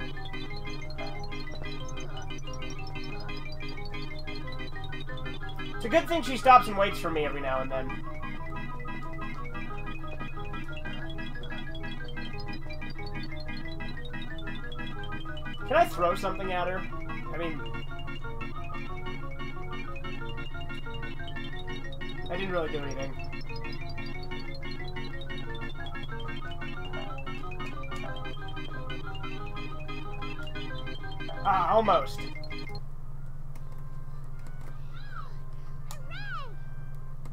It's a good thing she stops and waits for me every now and then. Can I throw something at her? I mean... I didn't really do anything. Ah, almost.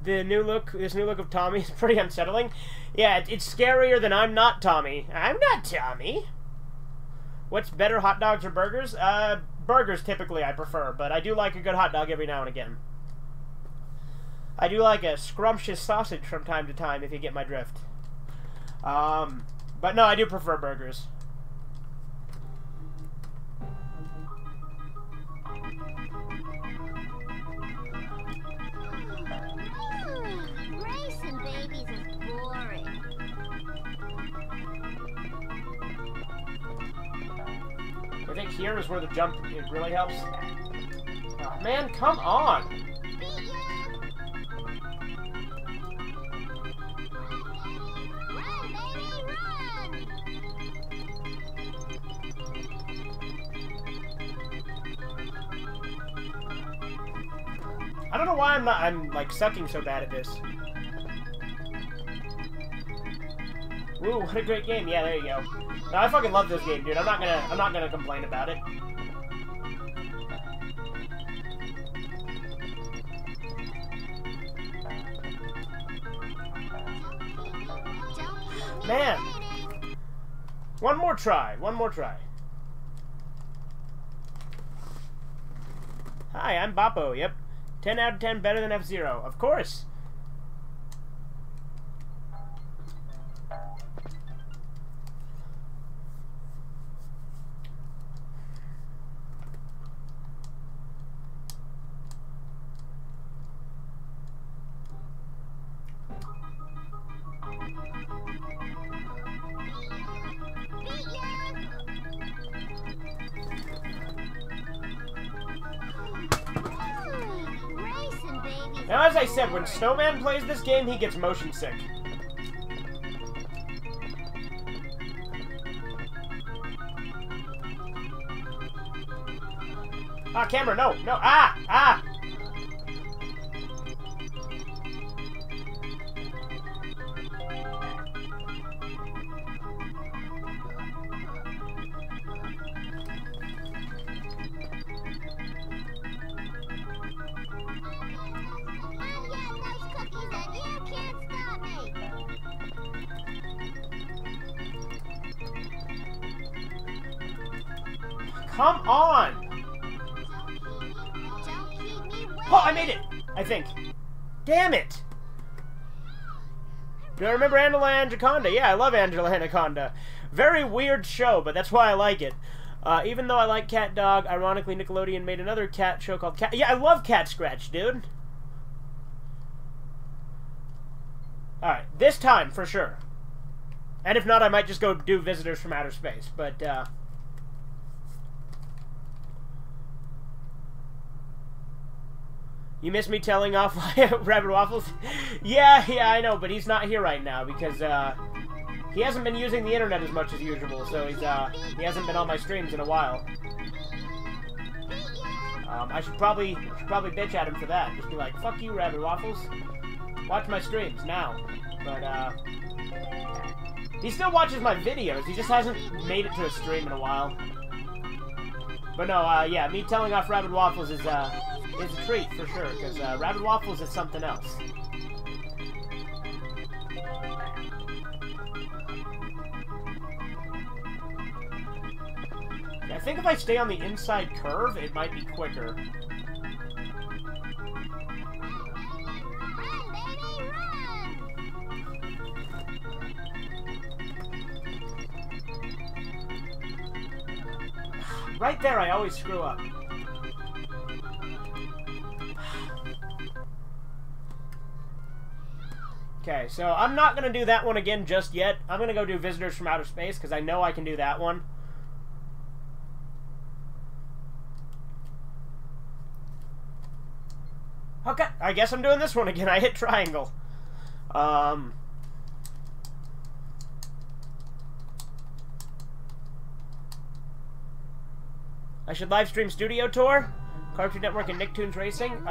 This new look of Tommy is pretty unsettling. Yeah, it's scarier than I'm not Tommy. I'm not Tommy. What's better, hot dogs or burgers? Burgers typically I prefer, but I do like a good hot dog every now and again. I do like a scrumptious sausage from time to time, if you get my drift. But no, I do prefer burgers. Racing babies is boring. I think here is where the jump it really helps. Oh, man, come on! Beat ya! Run, baby, run! I don't know why I'm like sucking so bad at this. Ooh, what a great game. Yeah, there you go. No, I fucking love this game, dude. I'm not gonna complain about it. Man! One more try. One more try. Hi, I'm Boppo. Yep. 10 out of 10 better than F-Zero. Of course. Now, as I said, when Snowman plays this game, he gets motion sick. Ah, camera, no, no, ah, ah! Come on! Oh, I made it! I think. Damn it! Do I remember Angela Anaconda? Yeah, I love Angela Anaconda. Very weird show, but that's why I like it. Even though I like Cat Dog, ironically Nickelodeon made another cat show called Cat... Yeah, I love Cat Scratch, dude! Alright, this time, for sure. And if not, I might just go do Visitors from Outer Space, but, You miss me telling off Rabbit Waffles? Yeah, I know, but he's not here right now because, he hasn't been using the internet as much as usual, so he hasn't been on my streams in a while. I should probably bitch at him for that. Just be like, fuck you, Rabbit Waffles. Watch my streams now. But, he still watches my videos, he just hasn't made it to a stream in a while. But no, yeah, me telling off Rabbit Waffles is a treat, for sure, because Rabbit Waffles is something else. I think if I stay on the inside curve, it might be quicker. Right there, I always screw up. Okay, so I'm not going to do that one again just yet. I'm going to go do Visitors from Outer Space, because I know I can do that one. Okay, I guess I'm doing this one again. I hit triangle. I should live stream Studio Tour, Cartoon Network, and Nicktoons Racing.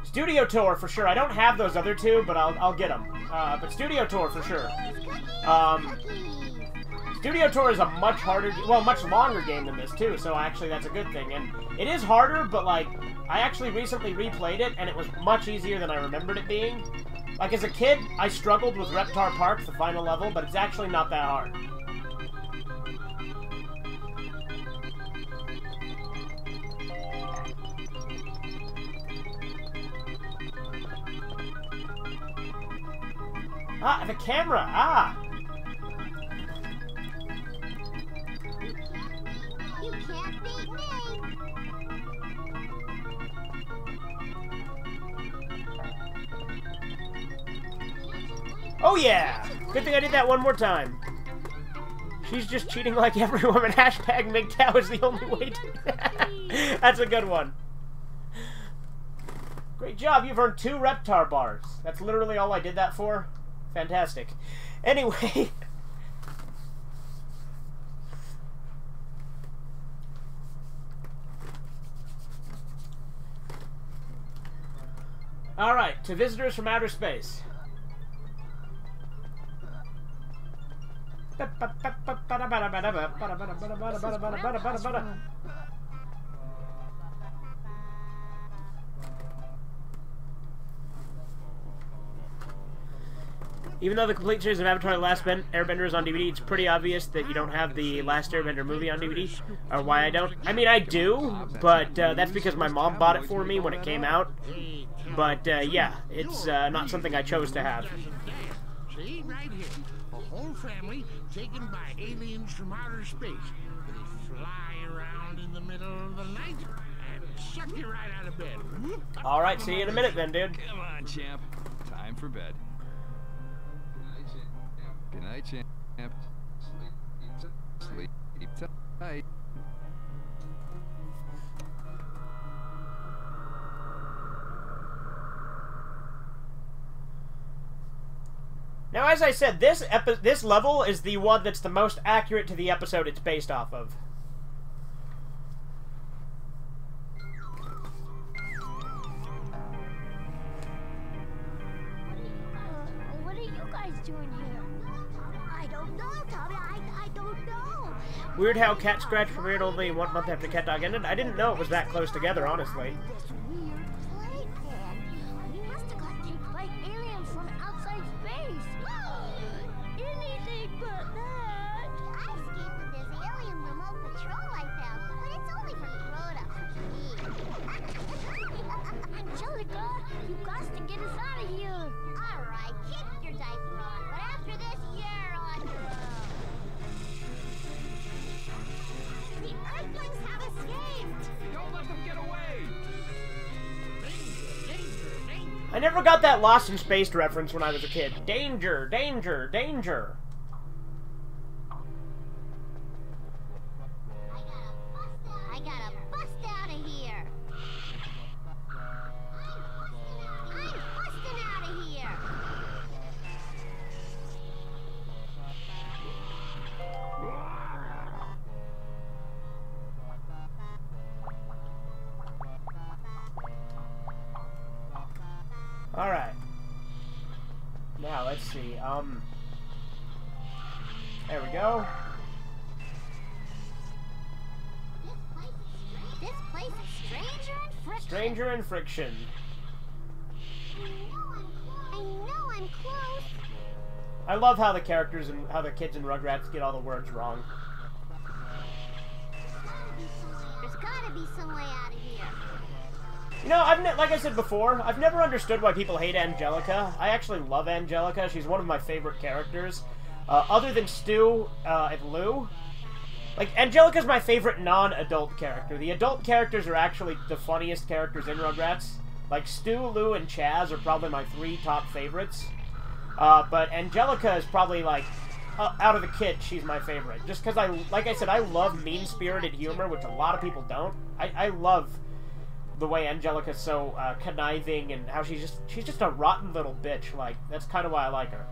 Studio Tour for sure. I don't have those other two, but I'll get them. But Studio Tour for sure. Studio Tour is a much harder, well, much longer game than this too. So actually, that's a good thing. And it is harder, but like I actually recently replayed it, and it was much easier than I remembered it being. Like as a kid, I struggled with Reptar Park, the final level, but it's actually not that hard. Ah, the camera! Ah! You can't beat me! Oh yeah! Good thing I did that one more time. She's just cheating like every woman. Hashtag MGTOW is the only way to do that. That's a good one. Great job, you've earned 2 Reptar bars. That's literally all I did that for. Fantastic. Anyway. Alright, to Visitors from Outer Space. Even though the complete series of Avatar: The Last Airbender is on DVD, it's pretty obvious that you don't have the Last Airbender movie on DVD. Or why I don't. I mean, I do, but that's because my mom bought it for me when it came out. But, yeah, it's not something I chose to have. See, right here. A whole family taken by aliens from outer space. They fly around in the middle of the night and suck you right out of bed. Alright, see you in a minute then, dude. Come on, champ. Time for bed. Good night, champ. Sleep tight. Now, as I said, this level is the one that's the most accurate to the episode it's based off of. What are you guys doing here? I don't know, Tommy. I don't know. Weird how Cat Scratch premiered only 1 month after Cat Dog ended. I didn't know it was that close together, honestly. This weird playpen. He must have got kicked by aliens from outside space. Anything but that. I escaped with this alien remote control I found, but it's only for grown-ups. Angelica, you got to get us out of here. All right, kick your diaper on, but after this, you're on your own. The Earthlings have escaped. Don't let them get away! I never got that Lost in Space reference when I was a kid. Danger, danger, danger. I gotta bust out of here. I'm busting out of here. Alright. Now, let's see. There we go. This place is stranger and friction. Stranger and friction. I know I'm close. I love how the characters and how the kids in Rugrats get all the words wrong. There's gotta be some way out of here. You know, like I said before, I've never understood why people hate Angelica. I actually love Angelica. She's one of my favorite characters. Other than Stu and Lou. Like, Angelica's my favorite non-adult character. The adult characters are actually the funniest characters in Rugrats. Like, Stu, Lou, and Chaz are probably my 3 top favorites. But Angelica is probably, like, out of the kids, she's my favorite. Just because like I said, I love mean-spirited humor, which a lot of people don't. I love the way Angelica's so conniving and how she's just a rotten little bitch. Like, that's kind of why I like her.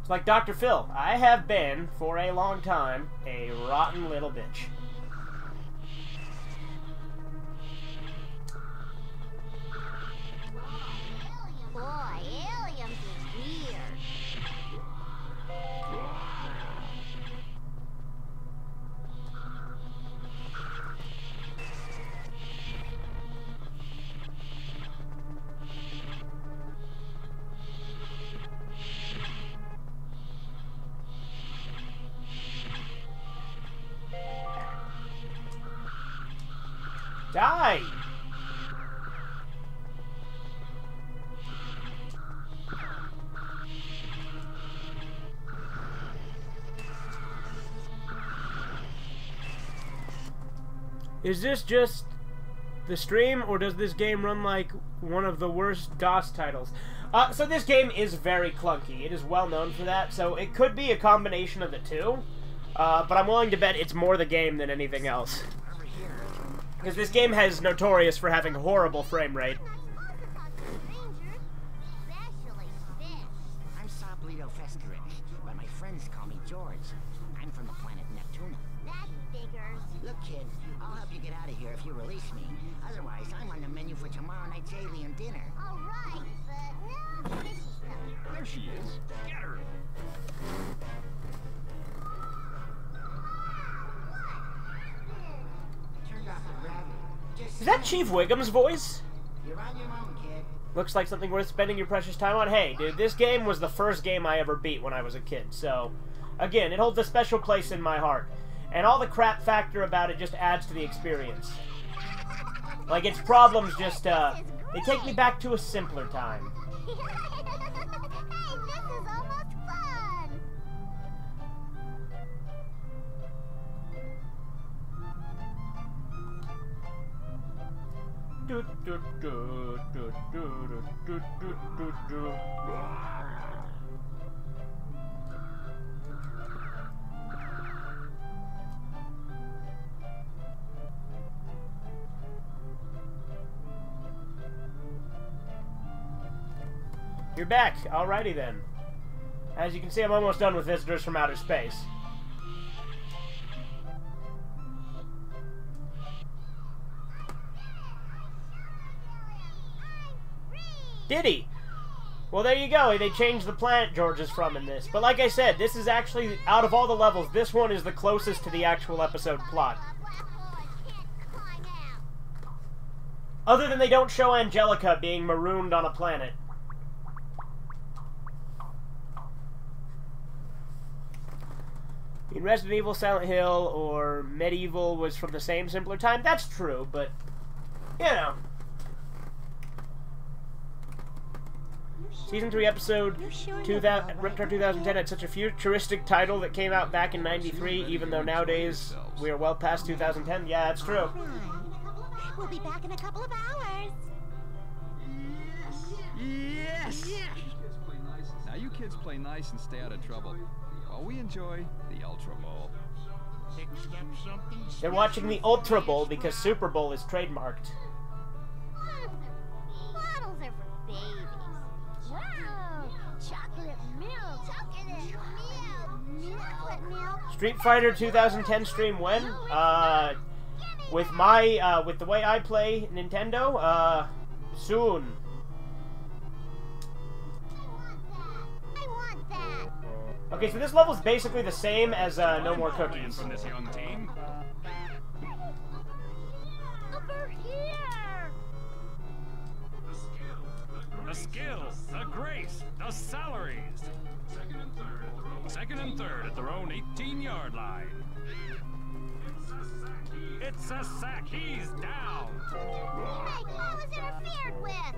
It's like Dr. Phil. I have been, for a long time, a rotten little bitch. Boy, aliens is weird. Die! Is this just the stream, or does this game run like one of the worst DOS titles? So this game is very clunky. It is well known for that, so it could be a combination of the two. But I'm willing to bet it's more the game than anything else. Because this game is notorious for having horrible frame rate. I'm Sablito Festivich, but my friends call me George. I'm from the planet Neptune. That figures. Look, kid, I'll help you get out of here if you release me. Otherwise, I'm on the menu for tomorrow night's alien dinner. All right, but no fishy stuff. There she is. Get her. Turned off the gravity. Just Is that Chief Wiggum's voice? you're on your own, kid. Looks like something worth spending your precious time on. Hey, dude, this game was the first game I ever beat when I was a kid, so... Again, it holds a special place in my heart. And all the crap factor about it just adds to the experience. Like, its problems just, they take me back to a simpler time. Hey, this is almost fun. Do, do, do, do, do, do, do, do, do. You're back. Alrighty then. As you can see, I'm almost done with Visitors from Outer Space. Did he? Well, there you go. They changed the planet George is from in this. But like I said, this is actually, out of all the levels, this one is the closest to the actual episode plot. Other than they don't show Angelica being marooned on a planet. In Resident Evil, Silent Hill, or Medieval was from the same simpler time. That's true, but, you know. Season 3 episode 2000, Reptar 2010 had such a futuristic title that came out back in '93, even though nowadays we are well past 2010. Yeah, that's true. We'll be back in a couple of hours. Yes! Now you kids play nice and stay out of trouble, while we enjoy the Ultra Bowl. Picked up something They're watching the Ultra Bowl because Super Bowl is trademarked. Bottles are for babies. Wow, chocolate milk. Chocolate milk. Street Fighter 2010 stream when? With my, with the way I play Nintendo, soon. I want that. Okay, so this level is basically the same as No More Cookies. From this young team. Over here. The skill, the grace, the salaries. Second and third at their own 18-yard line. It's a sack. He's down. Hey, that was interfered with.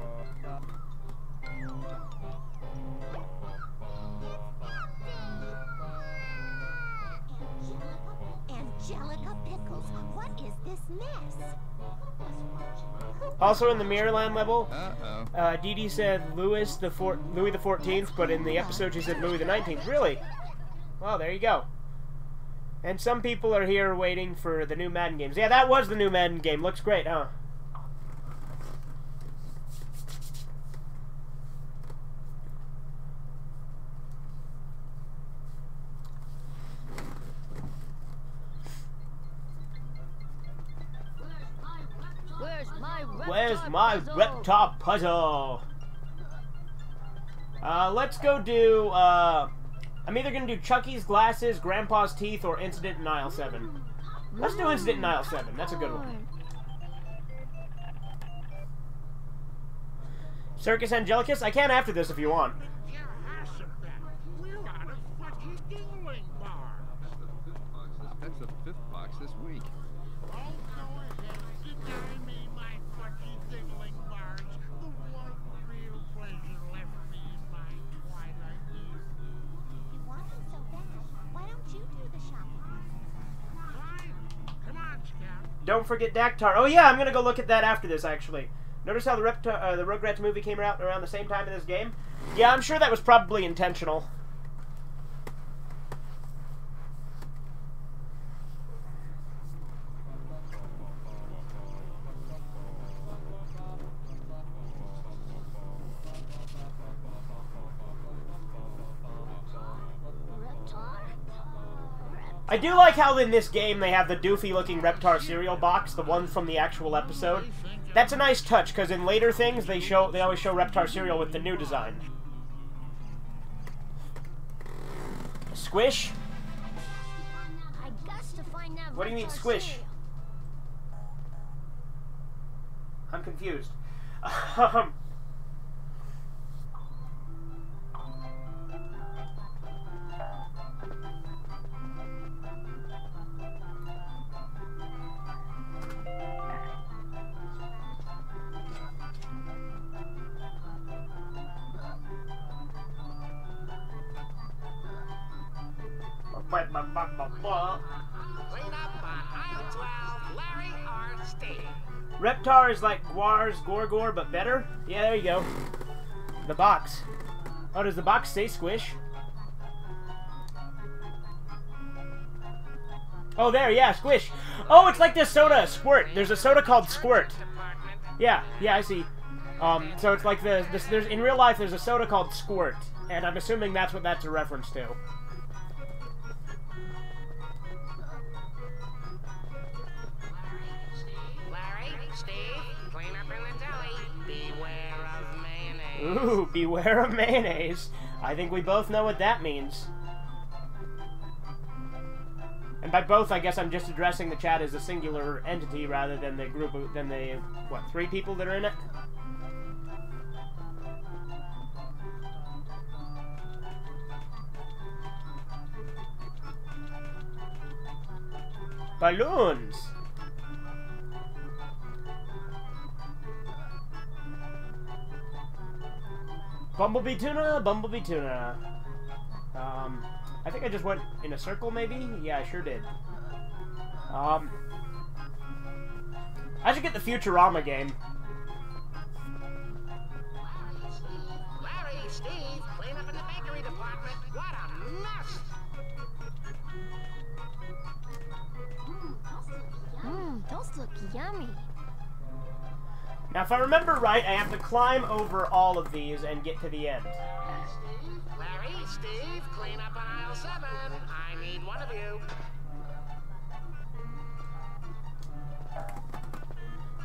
Angelica Pickles, what is this mess? Also in the Mirrorland level, Uh-oh. Dee Dee said Louis the 14th, but in the episode she said Louis the 19th. Really? Well, there you go. And some people are here waiting for the new Madden games. Yeah, that was the new Madden game. Looks great, huh? Where's my reptar puzzle? Let's go do, I'm either gonna do Chucky's glasses, Grandpa's teeth, or Incident in Aisle 7. Let's do Incident in Aisle 7. That's a good one. Circus Angelicus? I can after this if you want. That's the 5th box this week. Don't forget Dactar. Oh yeah, I'm gonna go look at that after this, actually. Notice how the Rugrats movie came out around the same time in this game? Yeah, I'm sure that was probably intentional. I do like how in this game they have the doofy-looking Reptar cereal box, the one from the actual episode. That's a nice touch, because in later things they always show Reptar cereal with the new design. Squish? What do you mean, squish? I'm confused. Clean up on aisle 12, Larry or Steve. Reptar is like Guar's Gorgor, but better? Yeah, there you go. The box. Oh, does the box say squish? Oh, there, yeah, squish. Oh, it's like this soda, Squirt. There's a soda called Squirt. Yeah, I see. So it's like there's in real life there's a soda called Squirt, and I'm assuming that's what that's a reference to. Ooh, beware of mayonnaise. I think we both know what that means. And by both, I guess I'm just addressing the chat as a singular entity rather than the group of, what, 3 people that are in it? Balloons! Bumblebee tuna, Bumblebee tuna. I think I just went in a circle, maybe? Yeah, I sure did. I should get the Futurama game. Larry, Steve, clean up in the bakery department. What a mess! Those look yummy. Now, if I remember right, I have to climb over all of these and get to the end. Larry, Steve, clean up on aisle 7. I need one of you.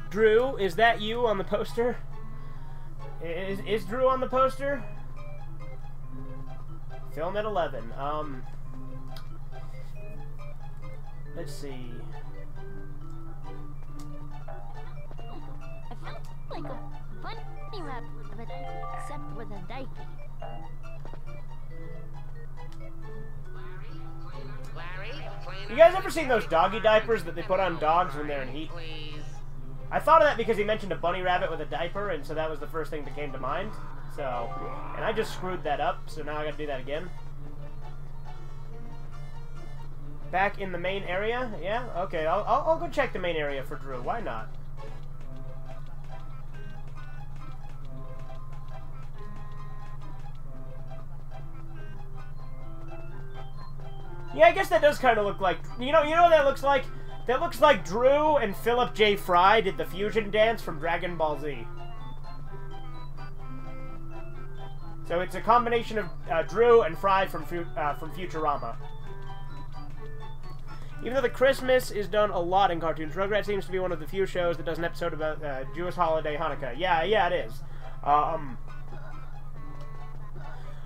Drew, is that you on the poster? Is Drew on the poster? Film at 11. Let's see. Like a bunny rabbit, except with a diaper. You guys ever seen those doggy diapers that they put on dogs when they're in heat? I thought of that because he mentioned a bunny rabbit with a diaper, and so that was the first thing that came to mind. So, and I just screwed that up, so now I gotta do that again. Back in the main area? Yeah? Okay, I'll go check the main area for Drew. Why not? Yeah, I guess that does kind of look like... You know what that looks like? That looks like Drew and Philip J. Fry did the fusion dance from Dragon Ball Z. So it's a combination of Drew and Fry from Futurama. Even though the Christmas is done a lot in cartoons, Rugrats seems to be one of the few shows that does an episode about Jewish holiday Hanukkah. Yeah, it is.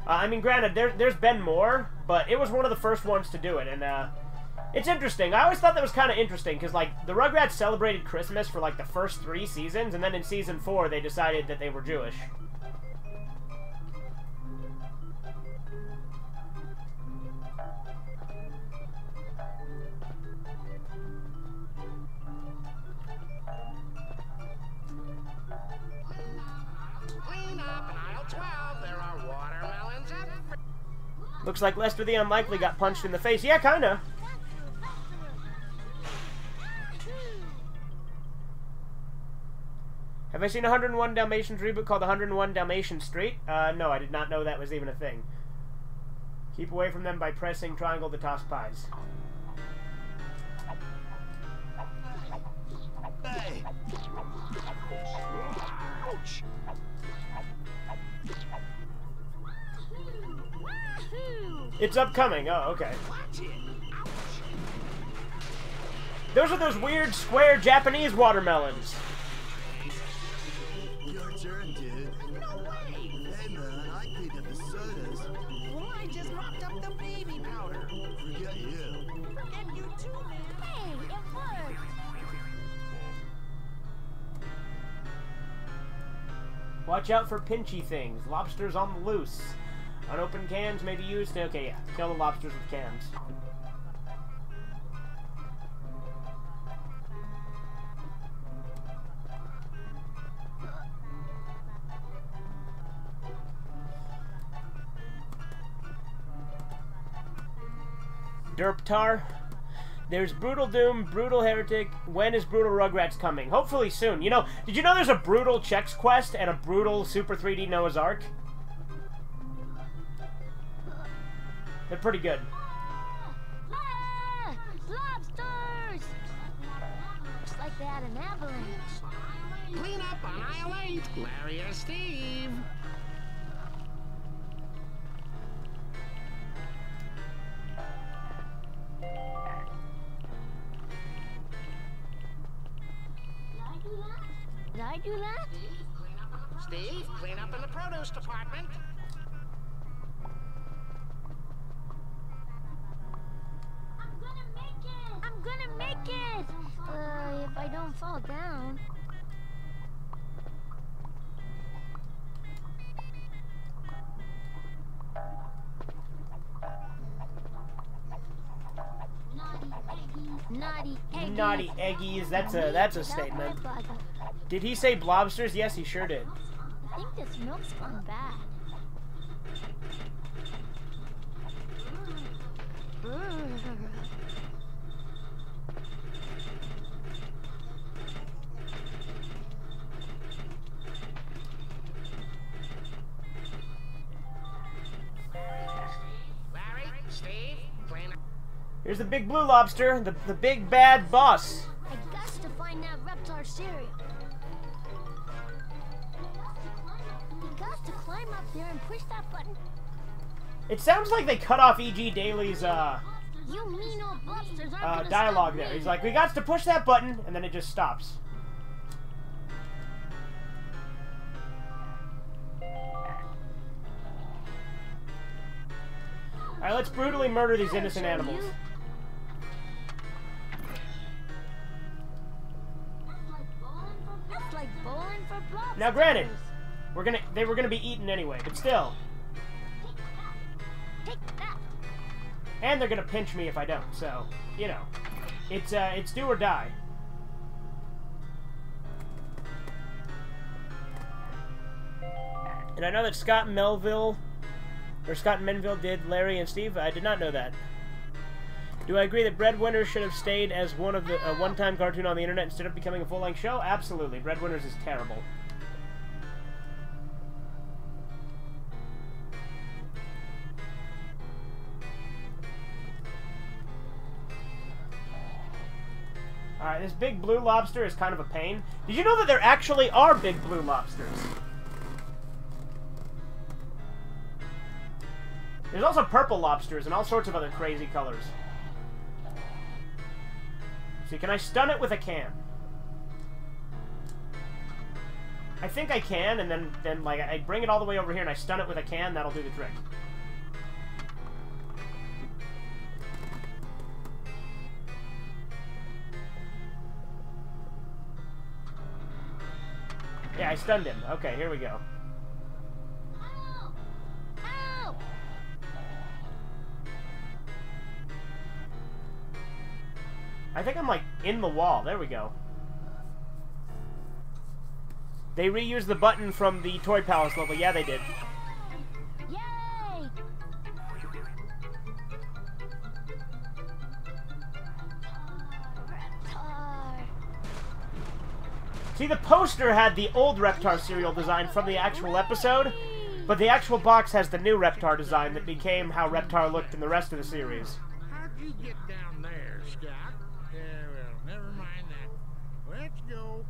I mean, granted, there's been more, but it was one of the first ones to do it, and it's interesting. I always thought that was kind of interesting, because, like, the Rugrats celebrated Christmas for, like, the first 3 seasons, and then in Season 4, they decided that they were Jewish. Looks like Lester the Unlikely got punched in the face. Yeah, kinda. Have I seen a 101 Dalmatians reboot called 101 Dalmatian Street? No, I did not know that was even a thing. Keep away from them by pressing triangle to toss pies. Hey! Ouch! It's upcoming. Oh, okay. Those are those weird square Japanese watermelons. Your turn, dude. No way! Hey, man, I cleaned up the sodas. Well, I just mopped up the baby powder. Forget you. Forget you too, man. Hey, it worked. Watch out for pinchy things. Lobsters on the loose. Unopened cans may be used to... Okay, yeah. Kill the lobsters with cans. Derptar. There's Brutal Doom, Brutal Heretic. When is Brutal Rugrats coming? Hopefully soon. You know, did you know there's a Brutal Chex Quest and a Brutal Super 3D Noah's Ark? They're pretty good. Ah, lobsters! Looks like they had an avalanche. Clean up on aisle 8, Larry or Steve. Did I do that? Steve, clean up in the produce department. I'm gonna make it! If I don't fall down. Naughty eggies. Naughty eggies. That's a statement. Did he say blobsters? Yes, he sure did. I think this milk's gone bad. Larry, Steve, clean up. Here's the big blue lobster, the big bad boss. I got to find that reptar cereal. You got to climb up there and push that button. It sounds like they cut off E.G. Daly's You mean old lobsters aren't gonna dialogue stop there. me. He's like, we got to push that button, and then it just stops. Alright, let's brutally murder these innocent animals. That's like bowling for lobsters. Now granted, they were gonna be eaten anyway, but still. Take that. And they're gonna pinch me if I don't, so, you know. It's do or die. And I know that Scott and Menville did Larry and Steve. I did not know that. Do I agree that Breadwinners should have stayed as one of the one-time cartoon on the internet instead of becoming a full-length show? Absolutely. Breadwinners is terrible. Alright, this big blue lobster is kind of a pain. Did you know that there actually are big blue lobsters? There's also purple lobsters and all sorts of other crazy colors. See, can I stun it with a can? I think I can, and then like, I bring it all the way over here and I stun it with a can, that'll do the trick. Yeah, I stunned him. Okay, here we go. Help! I think I'm, like, in the wall. There we go. They reused the button from the Toy Palace level. Yeah, they did. Yay! Reptar. See, the poster had the old Reptar cereal design from the actual episode, but the actual box has the new Reptar design that became how Reptar looked in the rest of the series. How'd you get down there, Scott? Yeah, well, never mind that. Let's go.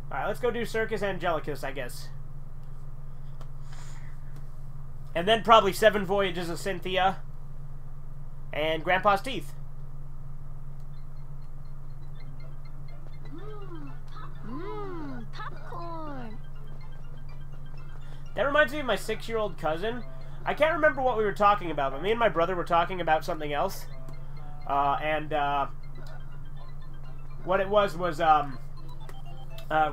Alright, let's go do Circus Angelicus, I guess. And then probably 7 Voyages of Cynthia. And Grandpa's Teeth. Popcorn. That reminds me of my 6-year-old cousin. I can't remember what we were talking about, but me and my brother were talking about something else. What it was,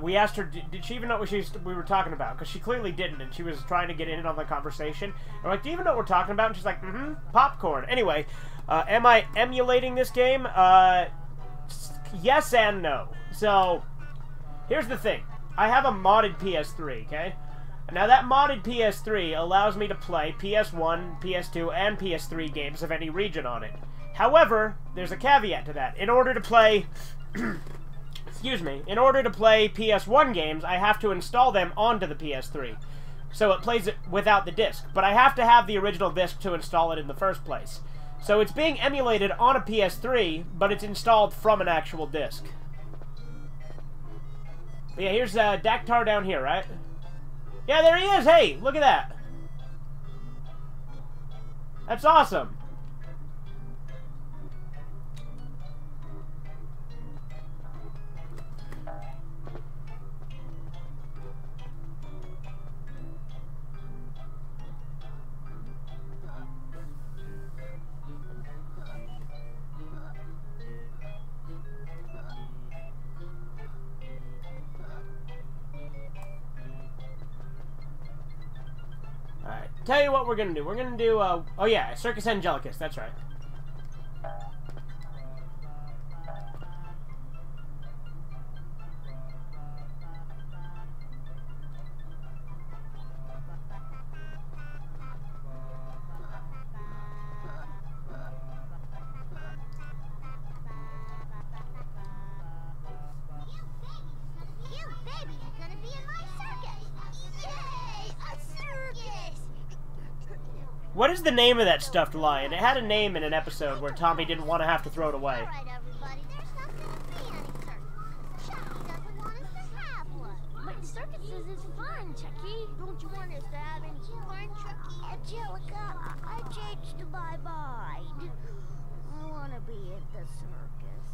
we asked her, did she even know what we were talking about? Because she clearly didn't, and she was trying to get in on the conversation. And we're like, do you even know what we're talking about? And she's like, popcorn. Anyway, am I emulating this game? Yes and no. So, here's the thing. I have a modded PS3, okay? Now, that modded PS3 allows me to play PS1, PS2, and PS3 games of any region on it. However, there's a caveat to that. In order to play... Excuse me. In order to play PS1 games, I have to install them onto the PS3. So it plays it without the disc. But I have to have the original disc to install it in the first place. So it's being emulated on a PS3, but it's installed from an actual disc. But yeah, here's Dactar down here, right? Yeah, there he is! Hey, look at that! That's awesome! Tell you what we're gonna do. We're gonna do, oh yeah, Circus Angelicus, that's right. You baby are gonna be in my circus! Yay! A circus! What is the name of that stuffed lion? It had a name in an episode where Tommy didn't want to have to throw it away. Alright, everybody, there's not gonna be any circus. Chucky doesn't want us to have one. But circuses is fun, Chucky. Don't you want us to have any fun, Chucky? Angelica, I changed my mind. I want to be at the circus.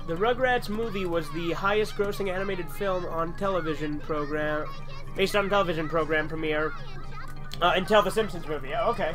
The Rugrats movie was the highest grossing animated film on television program, based on television program premiere, until The Simpsons movie. Oh, okay.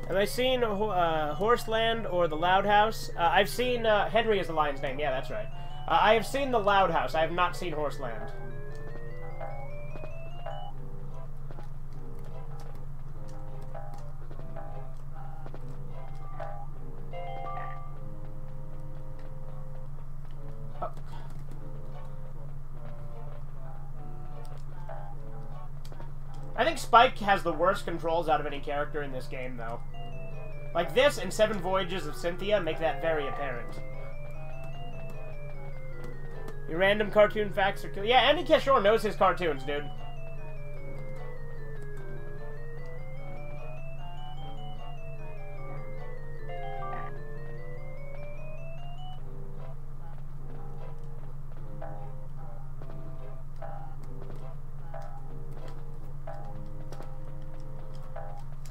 Have I seen Horseland or the Loud House? I've seen Henry is the lion's name. Yeah, that's right. I have seen the Loud House. I have not seen Horseland. Oh. I think Spike has the worst controls out of any character in this game, though. Like this and 7 Voyages of Cynthia make that very apparent. Your random cartoon facts are... Yeah, Andy Keshore knows his cartoons, dude.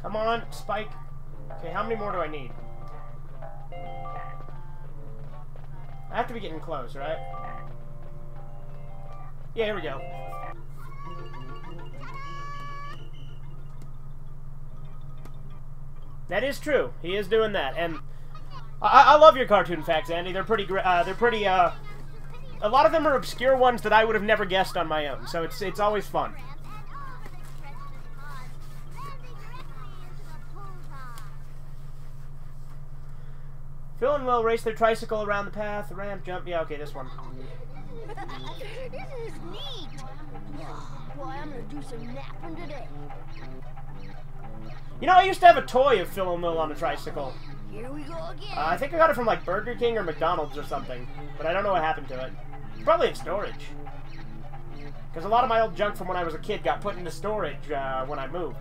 Come on, Spike. Okay, how many more do I need? I have to be getting close, right? Yeah, here we go. That is true. He is doing that, and I love your cartoon facts, Andy. They're pretty great. A lot of them are obscure ones that I would have never guessed on my own, so it's always fun. Phil and Will race their tricycle around the path, ramp, jump. Yeah, okay, this one. This is neat. Boy, I'm gonna do some napping today. You know, I used to have a toy of Phil and Will on a tricycle. Here we go again. I think I got it from like Burger King or McDonald's or something, but I don't know what happened to it. Probably in storage. Because a lot of my old junk from when I was a kid got put into storage when I moved.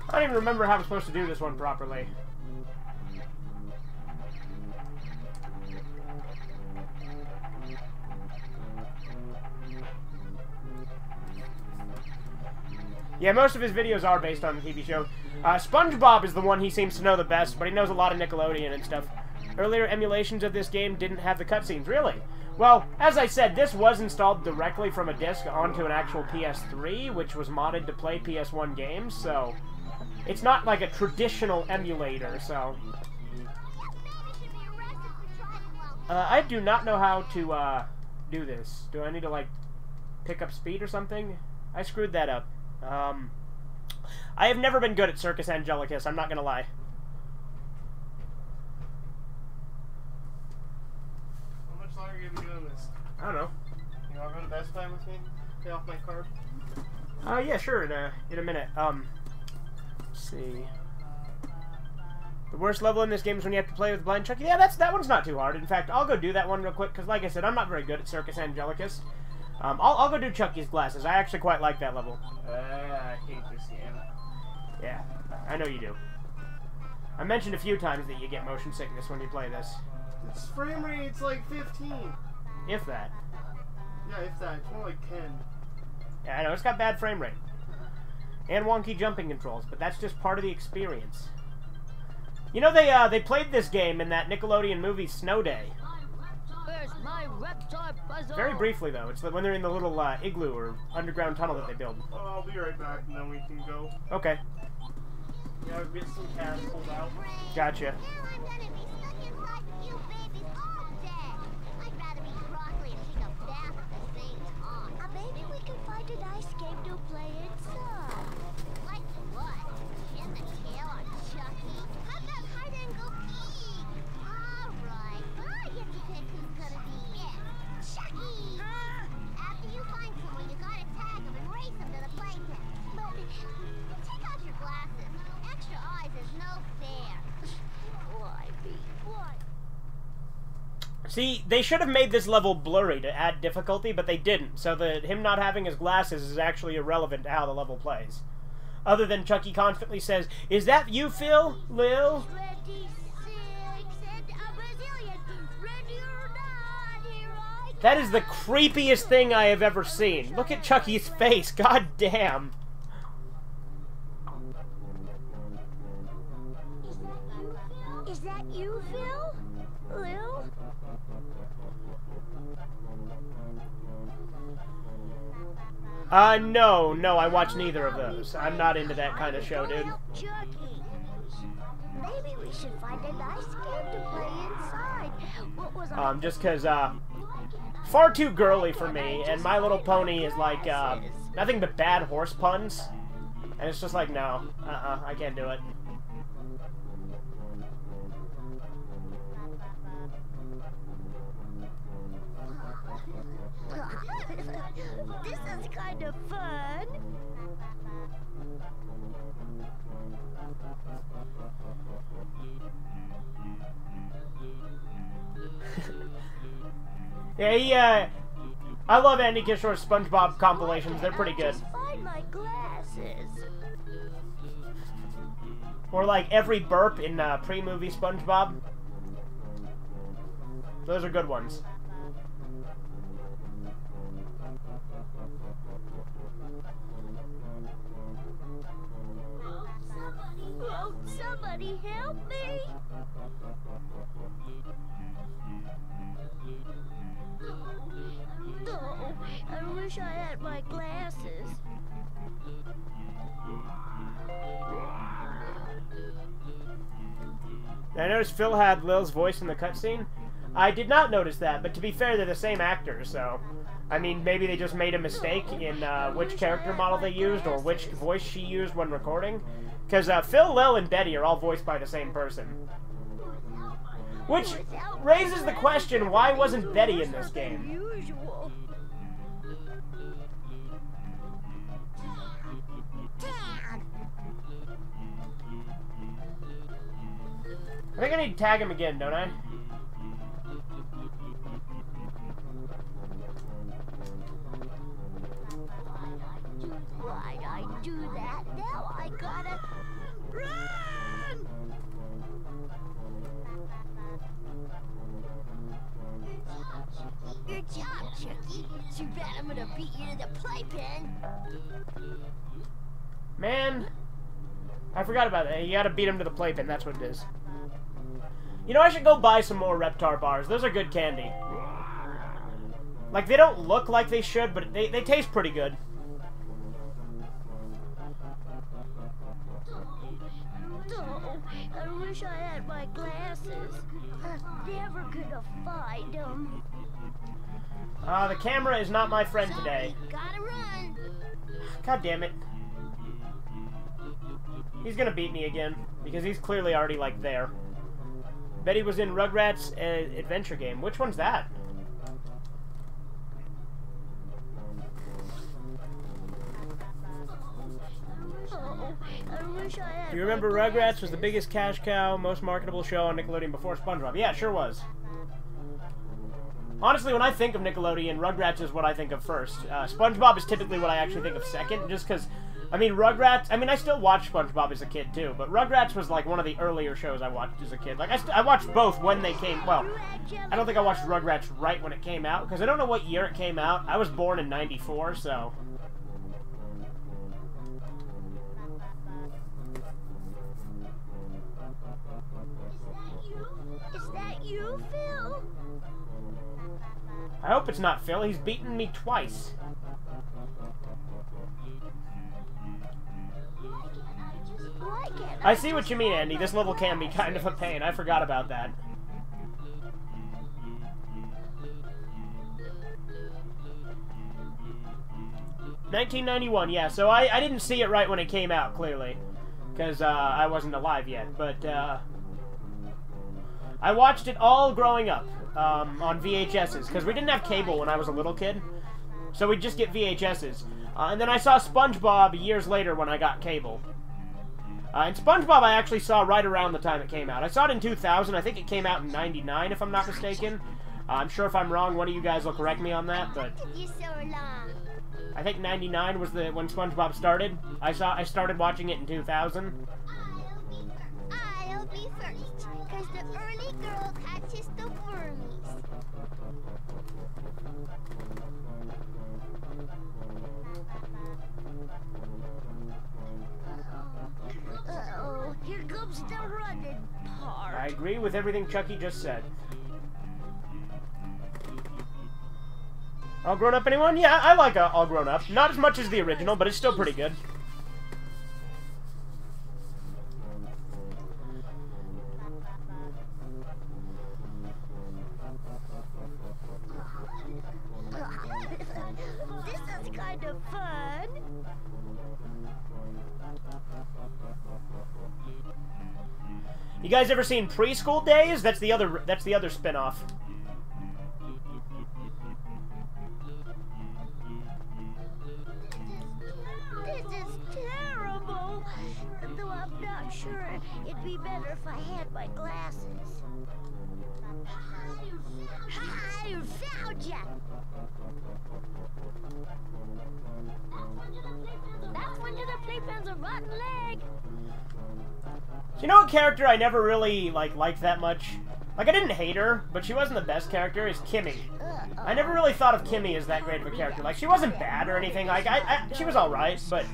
I don't even remember how I'm supposed to do this one properly. Yeah, most of his videos are based on the TV show. SpongeBob is the one he seems to know the best, but he knows a lot of Nickelodeon and stuff. Earlier emulations of this game didn't have the cutscenes, really? Well, as I said, this was installed directly from a disc onto an actual PS3, which was modded to play PS1 games, so... It's not like a traditional emulator, so... I do not know how to, do this. Do I need to, like, pick up speed or something? I screwed that up. I have never been good at Circus Angelicus, I'm not gonna lie. How much longer are you gonna be doing this? I don't know. You wanna go to Best Buy with me? Pay off my card? Yeah, sure, in a minute. Let's see. The worst level in this game is when you have to play with Blind Chucky. Yeah, that one's not too hard. In fact, I'll go do that one real quick, because like I said, I'm not very good at Circus Angelicus. I'll go do Chucky's Glasses. I actually quite like that level. I hate this game. Yeah, I know you do. I mentioned a few times that you get motion sickness when you play this. Its frame rate's like 15. If that. Yeah, if that. It's more like 10. Yeah, I know, it's got bad frame rate. And wonky jumping controls, but that's just part of the experience. You know, they played this game in that Nickelodeon movie Snow Day. Where's my reptar puzzle? Very briefly, though. It's when they're in the little igloo or underground tunnel that they build. I'll be right back, and then we can go. Okay. Yeah, I'll get some cash pulled out. Gotcha. Maybe we can find a nice game to play inside. Like what? Pin the tail on Chucky? How about hide and go peek? Alright, I get to pick who's gonna be it. Chucky! After you find someone, you gotta tag them and race them to the playpen. But take out your glasses. Extra eyes is no fair. Why, B? Why? See, they should have made this level blurry to add difficulty, but they didn't, so him not having his glasses is actually irrelevant to how the level plays. Other than Chucky constantly says, "Is that you, Phil? Lil?" 26 and a Brazilian. Ready or not, here I go. That is the creepiest thing I have ever seen. Look at Chucky's face, god damn. Is that you, Phil? Lil? No, I watch neither of those. I'm not into that kind of show, dude. Chucky. Maybe we should find a nice game to play inside. What was I? Just cause, far too girly for me, and My Little Pony is like, nothing but bad horse puns. And it's just like, no, I can't do it. This is kind of fun. Yeah, I love Andy Kishore's SpongeBob compilations. They're pretty good. Find my glasses. Or like every burp in pre-movie SpongeBob. Those are good ones. Won't somebody help me? No, I wish I had my glasses. I noticed Phil had Lil's voice in the cutscene. I did not notice that, but to be fair, they're the same actors, so... I mean, maybe they just made a mistake in which character model they used, or which voice she used when recording. Because Phil, Lil, and Betty are all voiced by the same person. Which raises the question, why wasn't Betty in this game? I think I need to tag him again, don't I? Why'd I do that? Now I gotta run! Good job, Chucky. Too bad I'm gonna beat you to the playpen. Man, I forgot about that. You gotta beat him to the playpen, that's what it is. You know, I should go buy some more Reptar bars. Those are good candy. Like, they don't look like they should, but they taste pretty good. Oh, I wish I had my glasses. I'm never gonna find them. The camera is not my friend today. Gotta run. God damn it. He's gonna beat me again, because he's clearly already, like, there. Betty was in Rugrats adventure game. Which one's that? Do you remember Rugrats was the biggest cash cow, most marketable show on Nickelodeon before SpongeBob? Yeah, it sure was. Honestly, when I think of Nickelodeon, Rugrats is what I think of first. SpongeBob is typically what I actually think of second, just because, I mean, Rugrats, I mean, I still watched SpongeBob as a kid, too, but Rugrats was, like, one of the earlier shows I watched as a kid. Like, I watched both when they came, well, I don't think I watched Rugrats right when it came out, because I don't know what year it came out. I was born in '94, so... Is that you, Phil? I hope it's not Phil. He's beaten me twice. I see what you mean, Andy. This level can be kind of a pain. I forgot about that. '91, yeah. So I didn't see it right when it came out, clearly. Because I wasn't alive yet. But I watched it all growing up on VHSs. Because we didn't have cable when I was a little kid. So we'd just get VHSs. And then I saw SpongeBob years later when I got cable. And SpongeBob I actually saw right around the time it came out. I saw it in 2000. I think it came out in '99, if I'm not mistaken. I'm sure if I'm wrong, one of you guys will correct me on that, but Took you so long. I think 99 was when SpongeBob started. I started watching it in 2000. I'll be first, because the early girl catches the wormies. Uh-oh, here comes the running part. I agree with everything Chucky just said. All Grown Up, anyone? Yeah, I like All Grown Up. Not as much as the original, but it's still pretty good. This is kind of fun. You guys ever seen Preschool Days? That's the other spin-off. This is terrible. Though I'm not sure it'd be better if I had my glasses. I found ya! That's when to the playpen's a rotten leg. So you know what character I never really liked that much? Like, I didn't hate her, but she wasn't the best character, is Kimmy. I never really thought of Kimmy as that great of a character. Like, she wasn't bad or anything. Like, she was alright, but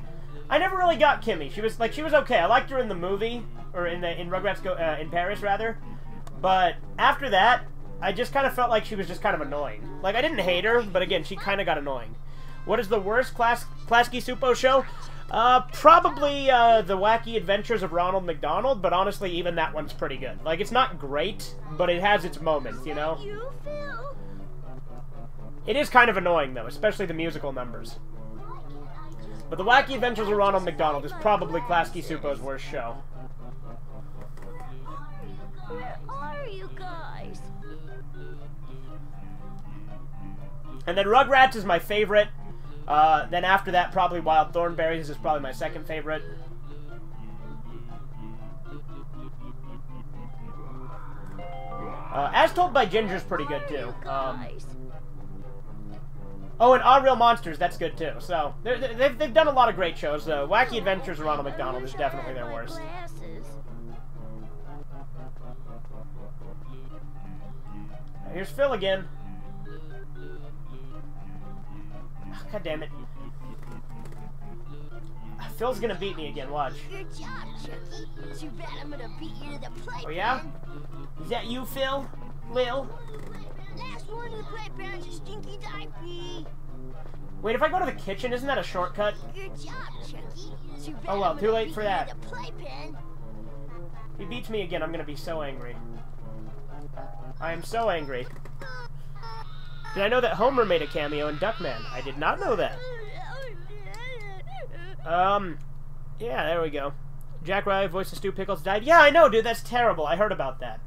I never really got Kimmy. She was okay. I liked her in the movie, or in Rugrats in Paris, rather. But after that, I just kind of felt like she was just kind of annoying. Like, I didn't hate her, but again, she kind of got annoying. What is the worst Klasky Supo show? Probably The Wacky Adventures of Ronald McDonald, but honestly, even that one's pretty good. Like, it's not great, but it has its moments, you know? It is kind of annoying, though, especially the musical numbers. But The Wacky Adventures of Ronald McDonald is probably Klasky Supo's worst show. Where are you guys? And then Rugrats is my favorite. Then after that, probably Wild Thornberrys is probably my second favorite. As Told by Ginger is pretty good, too. Oh, and Our Real Monsters, that's good, too. So, they've done a lot of great shows, though. Wacky Adventures of Ronald McDonald is definitely their worst. Here's Phil again. Oh, God damn it. Phil's gonna beat me again, watch. Good job, Chucky. Too bad I'm gonna beat you to the playpen. Oh, yeah? Is that you, Phil? Lil? Last one to the playpen's a stinky diaper. Wait, if I go to the kitchen, isn't that a shortcut? Good job, Chucky. Too bad Oh well, too late for that. the playpen. If he beats me again, I'm gonna be so angry. I am so angry. Did I know that Homer made a cameo in Duckman? I did not know that. Yeah, there we go. Jack Riley, voice of Stu Pickles, died. Yeah, I know, dude, that's terrible. I heard about that.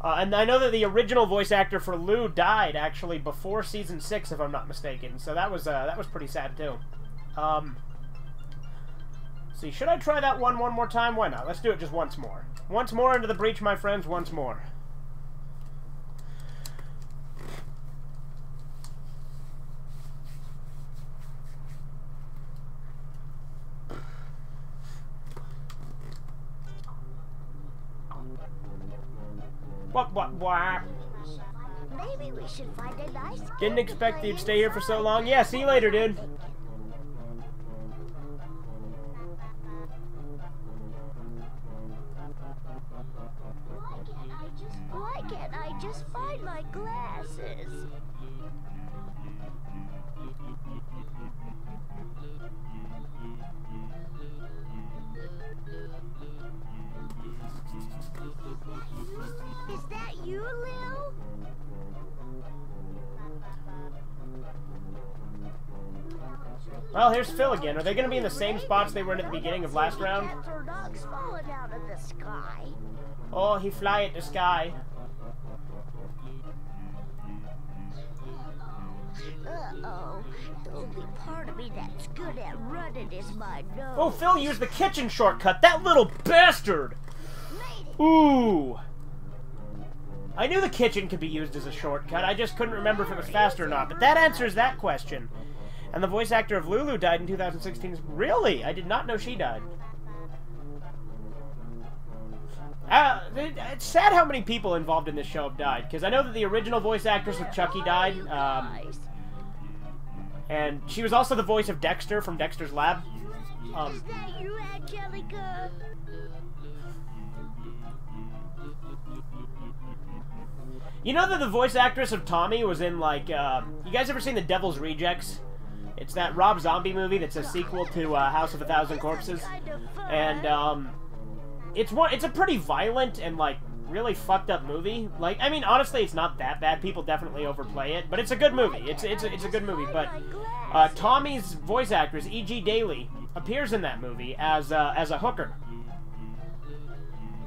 And I know that the original voice actor for Lou died, actually, before Season 6, if I'm not mistaken. So that was pretty sad, too. See, should I try that one more time? Why not? Let's do it just once more. Once more into the breach, my friends, once more. What? Maybe we should find a nice. Didn't expect you'd stay here for so long. Yeah, see you later, dude. Why can't I just find my glasses? Is that you, Lil? Well, here's Phil again. Are they going to be in the same spots they were in at the beginning of last round? Falling out of the sky. Oh, he fly at the sky. Uh-oh. The only part of me that's good at running is my nose. Oh, Phil used the kitchen shortcut. That little bastard. Ooh. I knew the kitchen could be used as a shortcut. I just couldn't remember if it was faster or not. But that answers that question. And the voice actor of Lulu died in 2016. Really? I did not know she died. It's sad how many people involved in this show have died. Because I know that the original voice actress of Chucky died. And she was also the voice of Dexter from Dexter's Lab. Is that you, Angelica? You know that the voice actress of Tommy was in, like, you guys ever seen The Devil's Rejects? It's that Rob Zombie movie that's a sequel to House of a Thousand Corpses. And, it's a pretty violent and, like, really fucked up movie. Like, I mean, honestly, it's not that bad. People definitely overplay it, but it's a good movie. It's a good movie. But Tommy's voice actress, E.G. Daly, appears in that movie as a hooker.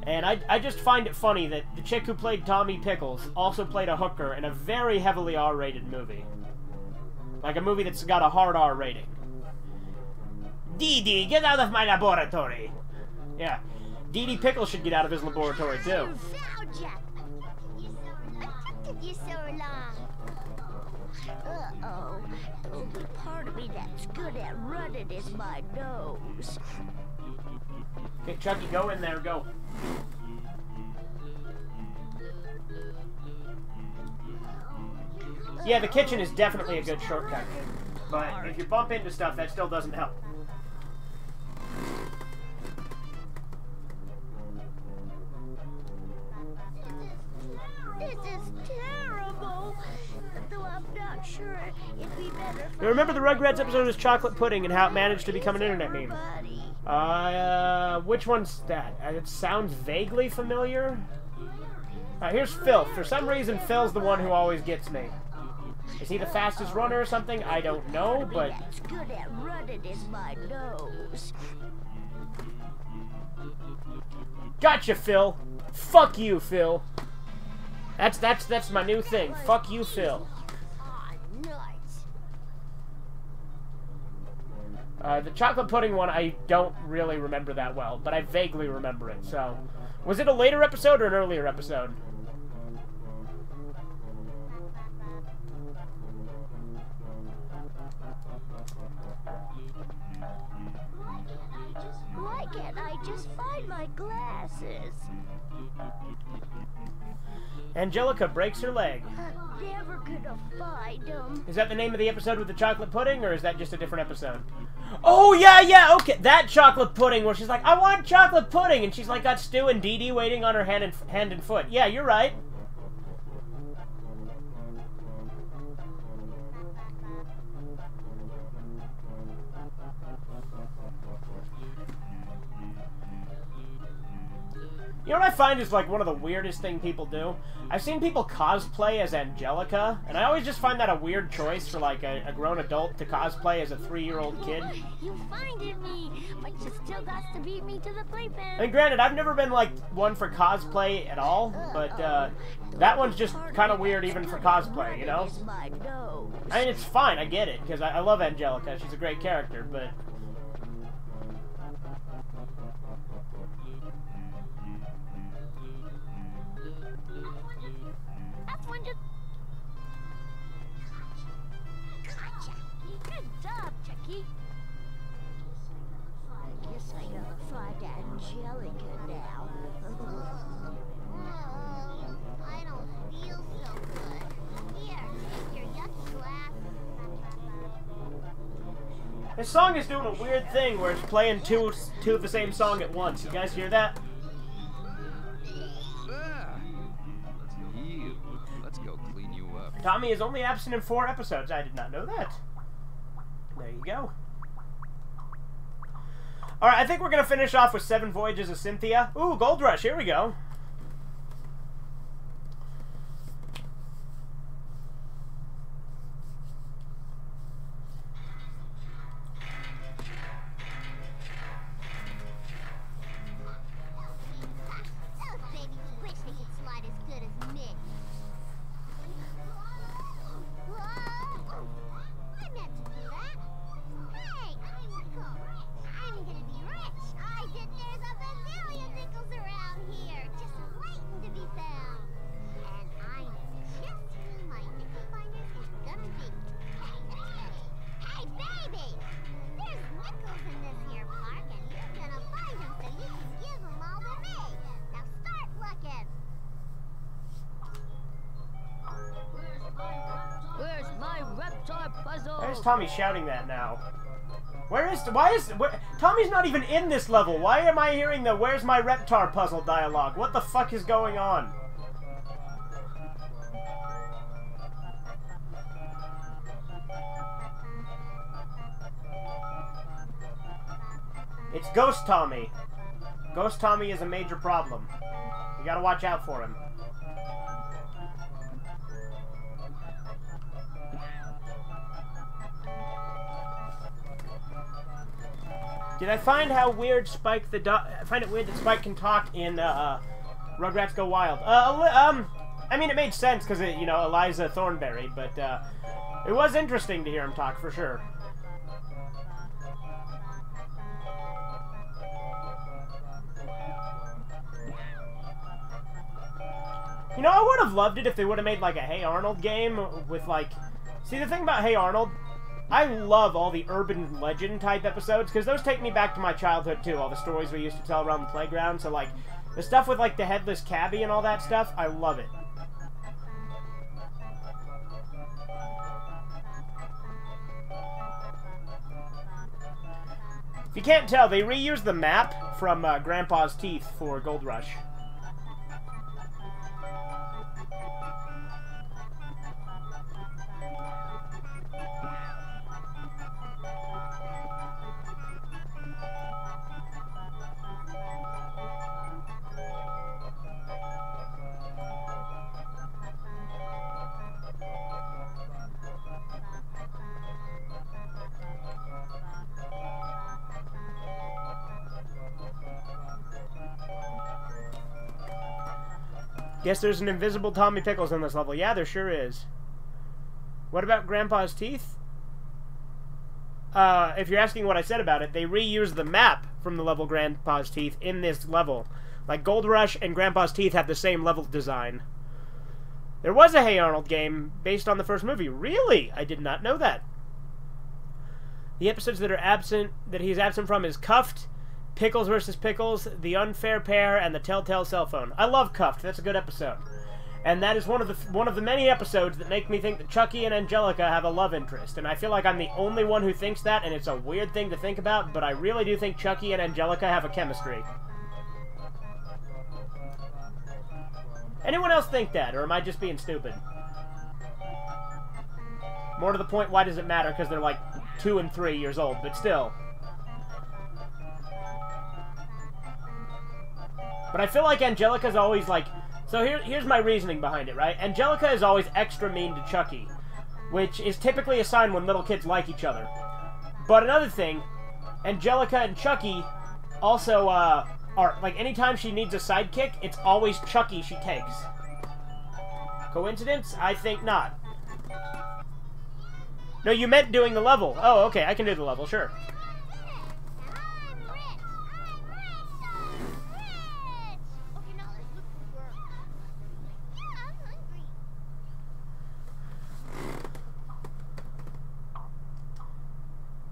And I just find it funny that the chick who played Tommy Pickles also played a hooker in a very heavily R-rated movie. Like a movie that's got a hard R rating. Dee Dee, get out of my laboratory! Yeah. Dee Dee Pickles should get out of his laboratory, too. You so long. Uh-oh. The only part of me that's good at running is my nose. Okay, Chucky, go in there, go. Yeah, the kitchen is definitely a good shortcut. But if you bump into stuff, that still doesn't help. This is terrible. Though I'm not sure it'd be better. You remember the Rugrats episode was chocolate pudding and how it managed to become an internet meme? Which one's that? It sounds vaguely familiar. Here's Phil. For some reason, Phil's the one who always gets me. Is he the fastest runner or something? I don't know, but... That's good at running is my nose. Gotcha, Phil. Fuck you, Phil. That's my new thing. Fuck you, Phil. The chocolate pudding one, I don't really remember that well, but I vaguely remember it, so... Was it a later episode or an earlier episode? Why can't I just find my glasses? Angelica breaks her leg. I'm never gonna find them. Is that the name of the episode with the chocolate pudding, or is that just a different episode? Oh, yeah, okay. That chocolate pudding where she's like, I want chocolate pudding, and she's like got Stu and Dee Dee waiting on her hand and foot. Yeah, you're right. You know what I find is like one of the weirdest thing people do? I've seen people cosplay as Angelica, and I always just find that a weird choice for like a grown adult to cosplay as a 3-year-old kid. You finded me, but you still got to beat me to the playpen. And granted, I've never been like one for cosplay at all, but that one's just kind of weird even for cosplay, you know? I mean, it's fine, I get it, because I love Angelica, she's a great character, but... Gotcha. Good job, Chucky. I guess I gotta find Angelica now. I don't feel so good. Here, take your yucky glasses. This song is doing a weird thing where it's playing two of the same song at once. You guys hear that? Let's go clean you up. Tommy is only absent in 4 episodes. I did not know that. There you go. Alright, I think we're going to finish off with 7 Voyages of Cynthia. Ooh, Gold Rush. Here we go. Those babies wish they could slide as good as me. Whoa! I meant to do that. Hey, I'm gonna be rich. There's a bazillion nickels around here. is Tommy shouting that now? Why is Tommy's not even in this level? Why am I hearing the "Where's my reptar" puzzle dialogue? What the fuck is going on? It's Ghost Tommy. Ghost Tommy is a major problem. You gotta watch out for him. Did I find how weird Spike the dog? I find it weird that Spike can talk in Rugrats Go Wild. I mean, it made sense because you know, Eliza Thornberry, but it was interesting to hear him talk for sure. You know, I would have loved it if they would have made like a Hey Arnold game with like. See, the thing about Hey Arnold, I love all the urban legend type episodes because those take me back to my childhood too. All the stories we used to tell around the playground. So like the stuff with like the headless cabbie and all that stuff, I love it. If you can't tell, they reused the map from Grandpa's Teeth for Gold Rush. Guess there's an invisible Tommy Pickles in this level. Yeah, there sure is. What about Grandpa's Teeth? If you're asking what I said about it, they reused the map from the level Grandpa's Teeth in this level. Like, Gold Rush and Grandpa's Teeth have the same level design. There was a Hey Arnold game based on the first movie. Really? I did not know that. The episodes that he's absent from is Cuffed, Pickles vs. Pickles, The Unfair Pair, and The Telltale Cell Phone. I love Cuffed. That's a good episode. And that is one of the many episodes that make me think that Chucky and Angelica have a love interest. And I feel like I'm the only one who thinks that, and it's a weird thing to think about, but I really do think Chucky and Angelica have a chemistry. Anyone else think that, or am I just being stupid? More to the point, why does it matter? Because they're like 2 and 3 years old, but still. But I feel like Angelica's always like... So here's my reasoning behind it, right? Angelica is always extra mean to Chucky, which is typically a sign when little kids like each other. But another thing, Angelica and Chucky also are... Like, anytime she needs a sidekick, it's always Chucky she takes. Coincidence? I think not. No, you meant doing the level. Oh, okay, I can do the level, sure.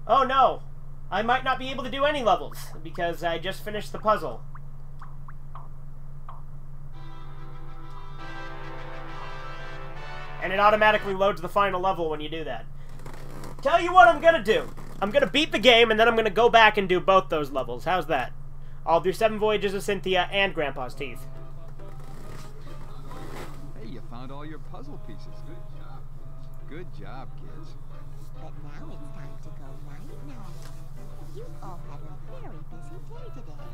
Oh no! I might not be able to do any levels, because I just finished the puzzle. And it automatically loads the final level when you do that. Tell you what I'm gonna do. I'm gonna beat the game, and then I'm gonna go back and do both those levels. How's that? I'll do 7 Voyages of Cynthia and Grandpa's Teeth. Hey, you found all your puzzle pieces. Good job. Good job, kids. But now it's time to go night-night. You all had a very busy day today.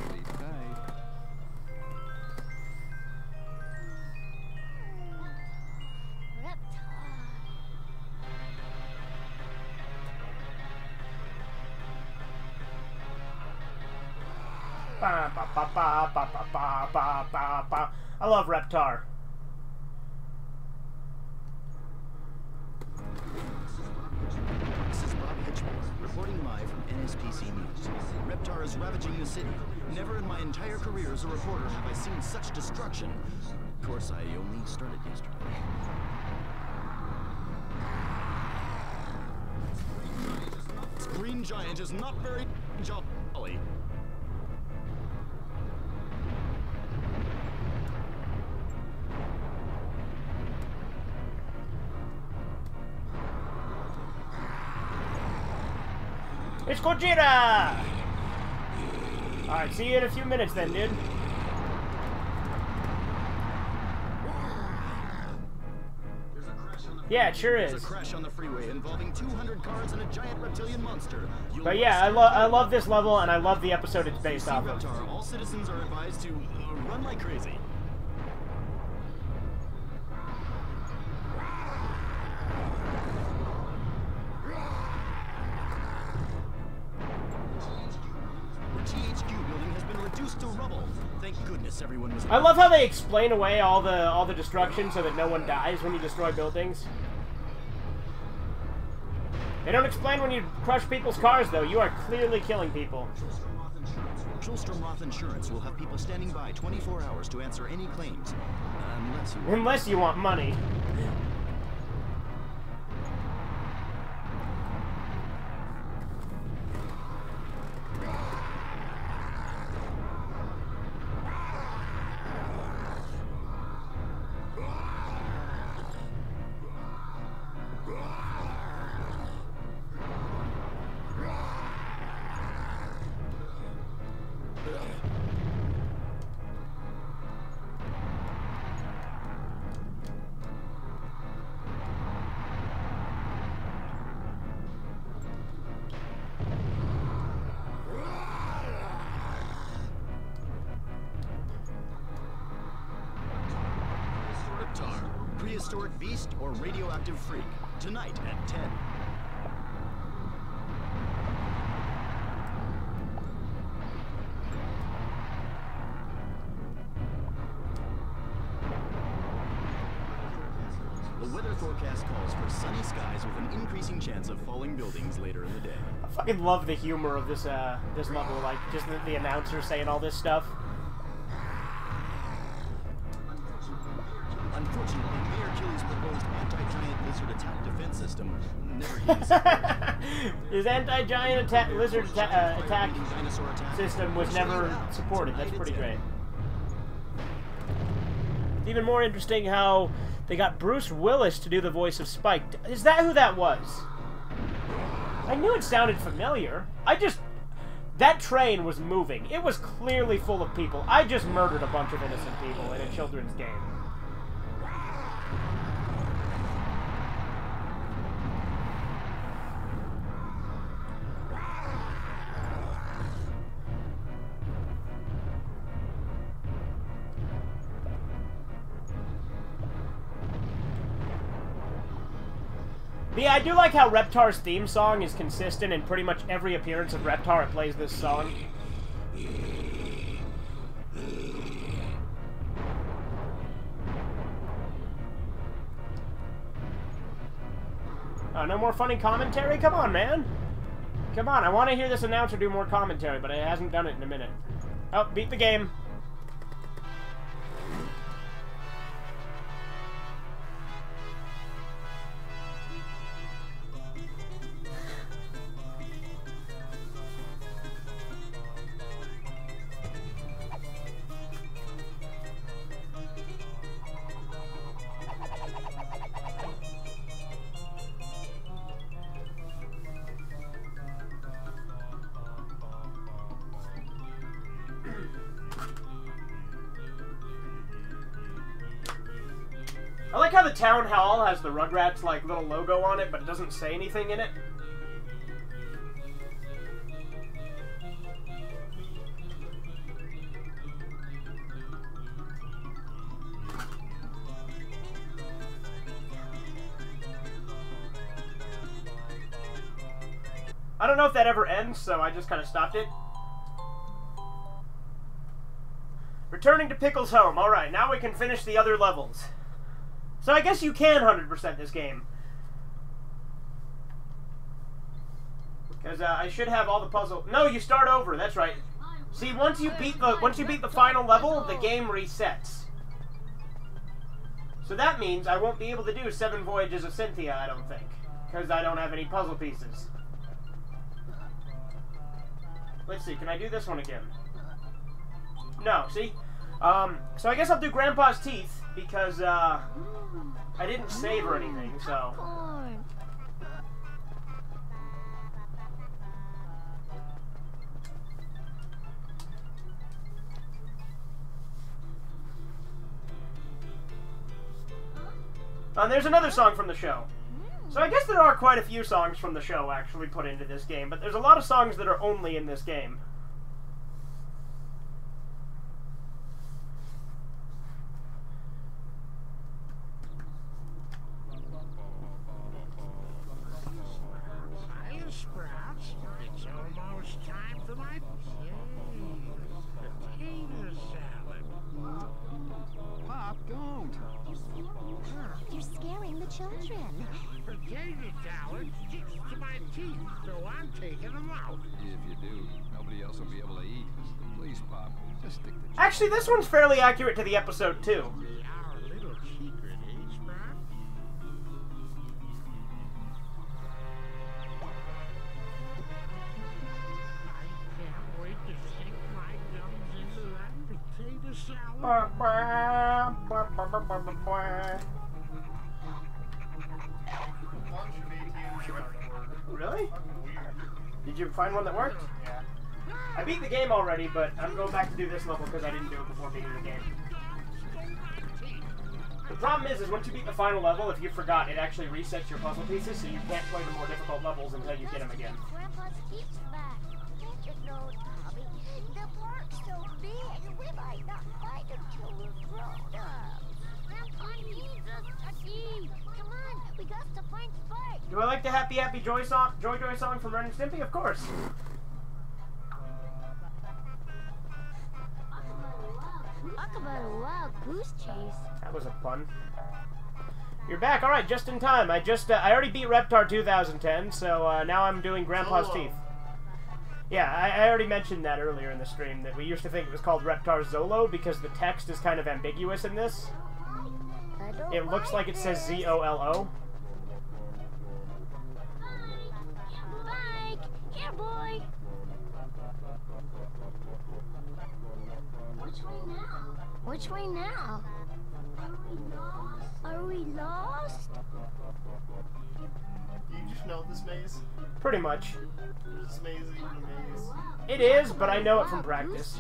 Sleep tight. Ba, ba, ba, ba, ba, ba, ba, ba, ba. I love Reptar. This is Bob Hitchmore, reporting live from NSPC News. Reptar is ravaging the city. Never in my entire career as a reporter have I seen such destruction. Of course, I only started yesterday. This green giant is not very jolly. It's Gojira! Alright, see you in a few minutes then, dude. Yeah, it sure is. There's a crash on the freeway involving 200 cars and a giant reptilian monster. But yeah, I love this level, and I love the episode it's based off of. Reptar, all citizens are advised to run like crazy. The THQ building has been reduced to rubble. Thank goodness everyone was. I love how they explain away all the destruction so that no one dies when you destroy buildings. They don't explain when you crush people's cars, though. You are clearly killing people. Schulstrom Roth Insurance will have people standing by 24 hours to answer any claims. Unless you want money. Prehistoric beast or radioactive freak. Tonight at 10. The weather forecast calls for sunny skies with an increasing chance of falling buildings later in the day. I fucking love the humor of this this level, like just the announcer saying all this stuff. Unfortunately, Mayor Killy's proposed anti-giant lizard attack defense system never used. His anti-giant lizard attack system was never supported. That's pretty great. It's even more interesting how they got Bruce Willis to do the voice of Spike. Is that who that was? I knew it sounded familiar. That train was moving. It was clearly full of people. I just murdered a bunch of innocent people in a children's game. Yeah, I do like how Reptar's theme song is consistent in pretty much every appearance of Reptar. It plays this song. Oh, no more funny commentary? Come on, man. Come on, I want to hear this announcer do more commentary, but it hasn't done it in a minute. Oh, beat the game. I like how the town hall has the Rugrats like little logo on it, but it doesn't say anything in it. I don't know if that ever ends, so I just kind of stopped it. Returning to Pickle's home. Alright, now we can finish the other levels. So I guess you can 100% this game. Because I should have all the puzzle. No, you start over. That's right. See, once you beat the final level, the game resets. So that means I won't be able to do 7 Voyages of Cynthia, I don't think, because I don't have any puzzle pieces. Let's see. Can I do this one again? No. See. So I guess I'll do Grandpa's teeth because I didn't save or anything. So. And there's another song from the show. So I guess there are quite a few songs from the show actually put into this game, but there's a lot of songs that are only in this game. Hiya, Sprouts. It's almost time for my potato salad. Pop, don't. You're scaring the children. Potato salad sticks to my teeth, so I'm taking them out. If you do, nobody else will be able to eat. Please, Pop, just stick to... Actually, this one's fairly accurate to the episode, too. Our little secret, eh, Sprout? I can't wait to sink my gums into that potato salad. Really? Did you find one that worked? Yeah. I beat the game already, but I'm going back to do this level because I didn't do it before beating the game. The problem is once you beat the final level, if you forgot, it actually resets your puzzle pieces, so you can't play the more difficult levels until you get them again. Grandpa's teeth's back. You know, Tommy, the park's so big, we might not find him till we're grown up. Grandpa needs us, Chucky. Come on, we got to find Spike. Do I like the Happy Happy Joy song from Ren and Stimpy? Of course. Talk about a wild goose chase. That was a pun. You're back. All right, just in time. I already beat Reptar 2010, so now I'm doing Grandpa's Teeth. Yeah, I already mentioned that earlier in the stream, that we used to think it was called Reptar Zolo because the text is kind of ambiguous in this. It looks like it says Z-O-L-O. Spike, here, boy. Which way now? Are we lost? You just know this maze? Pretty much. This maze is even a maze. It is, but I know it from practice.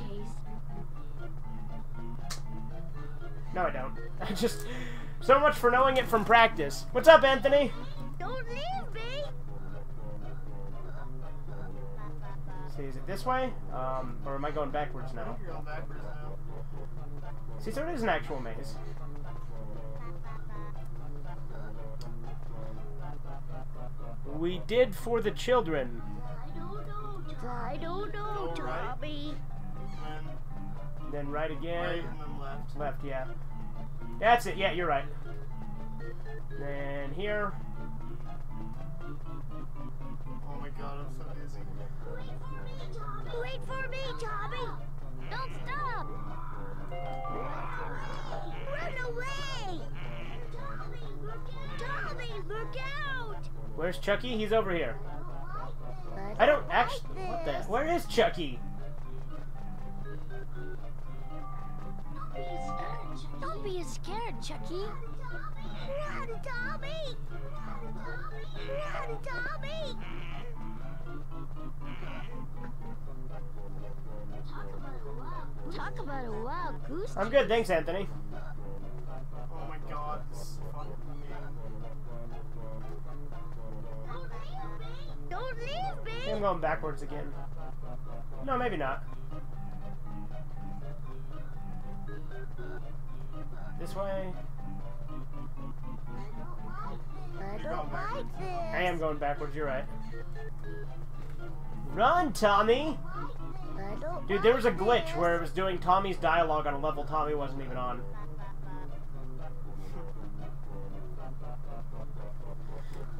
No, I don't. I just... So much for knowing it from practice. What's up, Anthony? Don't leave me. See, is it this way? Or am I going backwards now? You're going backwards now. See, so it is an actual maze. We did for the children. I don't know, Tommy. Then right again. Right, and then left. Left, yeah. That's it, yeah, you're right. Then here. Oh my god, I'm so dizzy. Wait for me, Tommy. Don't stop. Run away. Tommy, look out. Where's Chucky? He's over here. I don't actually... What the... Where is Chucky? Don't be scared, Chucky. Run, Tommy. Run, Tommy. Talk about a wild goose. I'm good, thanks, Anthony. Oh my god, this is fucking Don't leave me. I'm going backwards again. No, maybe not. This way. I don't like this. I am going backwards, you're right. Run, Tommy! Dude, there was a glitch where it was doing Tommy's dialogue on a level Tommy wasn't even on.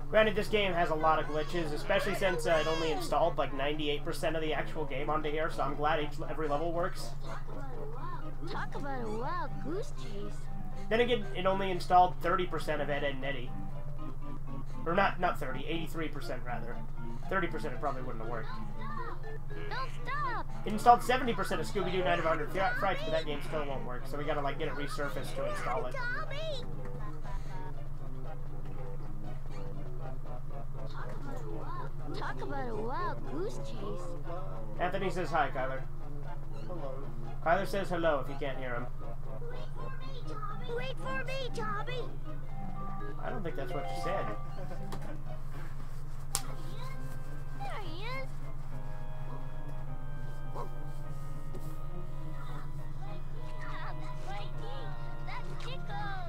Granted, this game has a lot of glitches, especially since it only installed like 98% of the actual game onto here, so I'm glad every level works. Talk about a wild goose chase. Then again, it only installed 30% of Ed, Edd, and Eddy. Or not 30, 83% rather. 30% it probably wouldn't have worked. Don't stop. It installed 70% of Scooby-Doo Night of 100 Frights, but that game still won't work, so we gotta like get it resurfaced to install it. Talk about a wild goose chase. Anthony says hi, Kyler. Hello. Kyler says hello if you can't hear him. Wait for me, Tommy. I don't think that's what you said. There he is. Ah, Mikey, that's Tickle.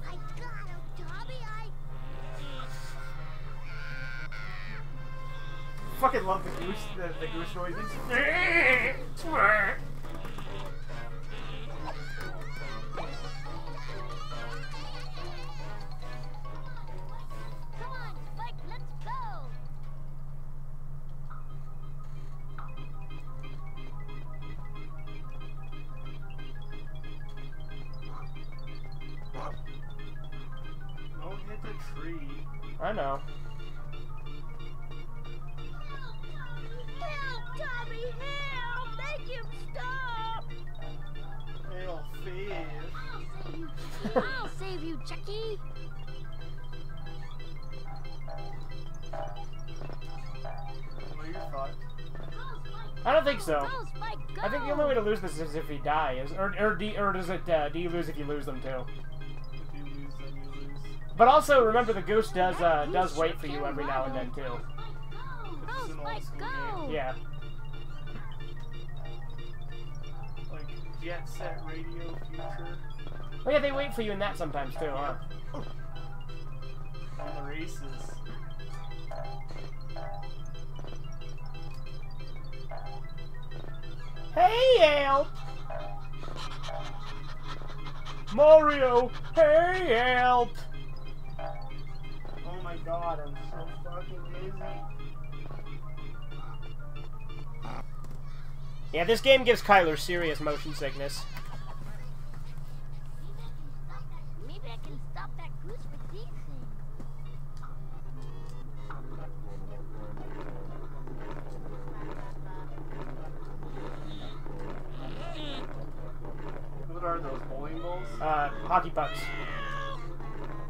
I got him, Tommy. Fucking love the goose, the goose noises. Come on, Spike, let's go. Don't hit the tree. I know. Help, Tommy, help! Make him stop! Hail fish. I'll save you, Chucky. Well, you're fucked. I don't think so. Go, Spike, go. I think the only way to lose this is if he dies, or does it? Do you lose if you lose them too? If you lose, then you lose. But also remember the goose does wait for you every now and then too. Go, This is an old Spike, school go. Yeah. Like Jet Set Radio Future. Oh yeah, they wait for you in that sometimes too, huh? On the races. Hey, help! Mario, hey, help! Oh my god, I'm so fucking dizzy. Yeah, this game gives Kyler serious motion sickness. Maybe I can stop that goose with these things. What are those, bowling balls? Hockey pucks.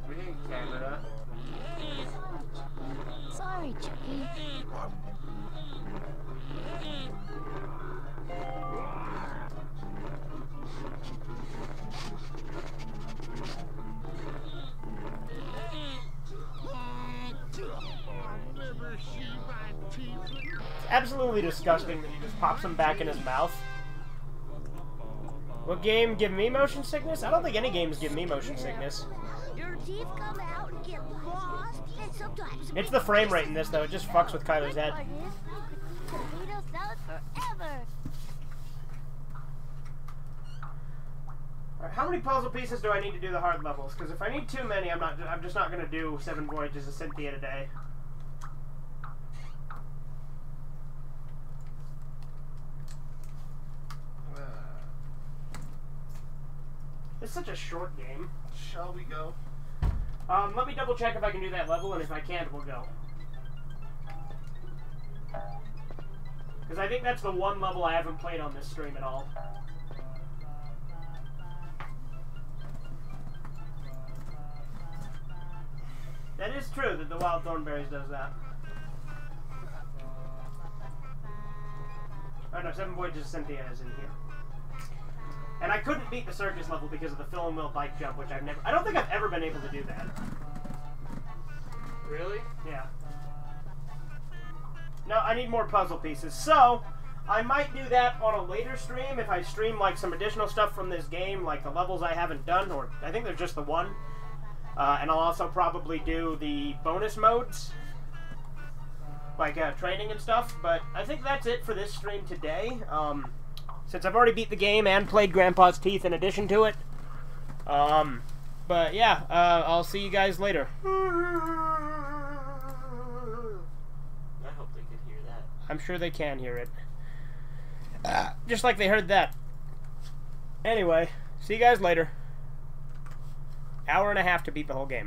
We in Canada. Sorry, Chucky. It's absolutely disgusting that he just pops them back in his mouth. What game give me motion sickness? I don't think any games give me motion sickness. Your teeth come out and get lost, and sometimes It's the frame rate in this, though. It just fucks with Kyler's head. tomato salad forever. Alright, how many puzzle pieces do I need to do the hard levels? Because if I need too many, I'm just not going to do 7 Voyages of Cynthia today. It's such a short game. Shall we go? Let me double check if I can do that level, and if I can't, we'll go. Because I think that's the one level I haven't played on this stream at all. That is true that the Wild Thornberries does that. Oh no, 7 Voyages of Cynthia is in here. And I couldn't beat the circus level because of the Fill and Wheel bike jump, which I don't think I've ever been able to do that. Really? Yeah. No, I need more puzzle pieces. So, I might do that on a later stream if I stream like some additional stuff from this game, like the levels I haven't done, or I think there's just the one. And I'll also probably do the bonus modes, like training and stuff. But I think that's it for this stream today. Since I've already beat the game and played Grandpa's Teeth in addition to it. But yeah, I'll see you guys later. I hope they could hear that. I'm sure they can hear it. Just like they heard that. Anyway, see you guys later. Hour and a half to beat the whole game.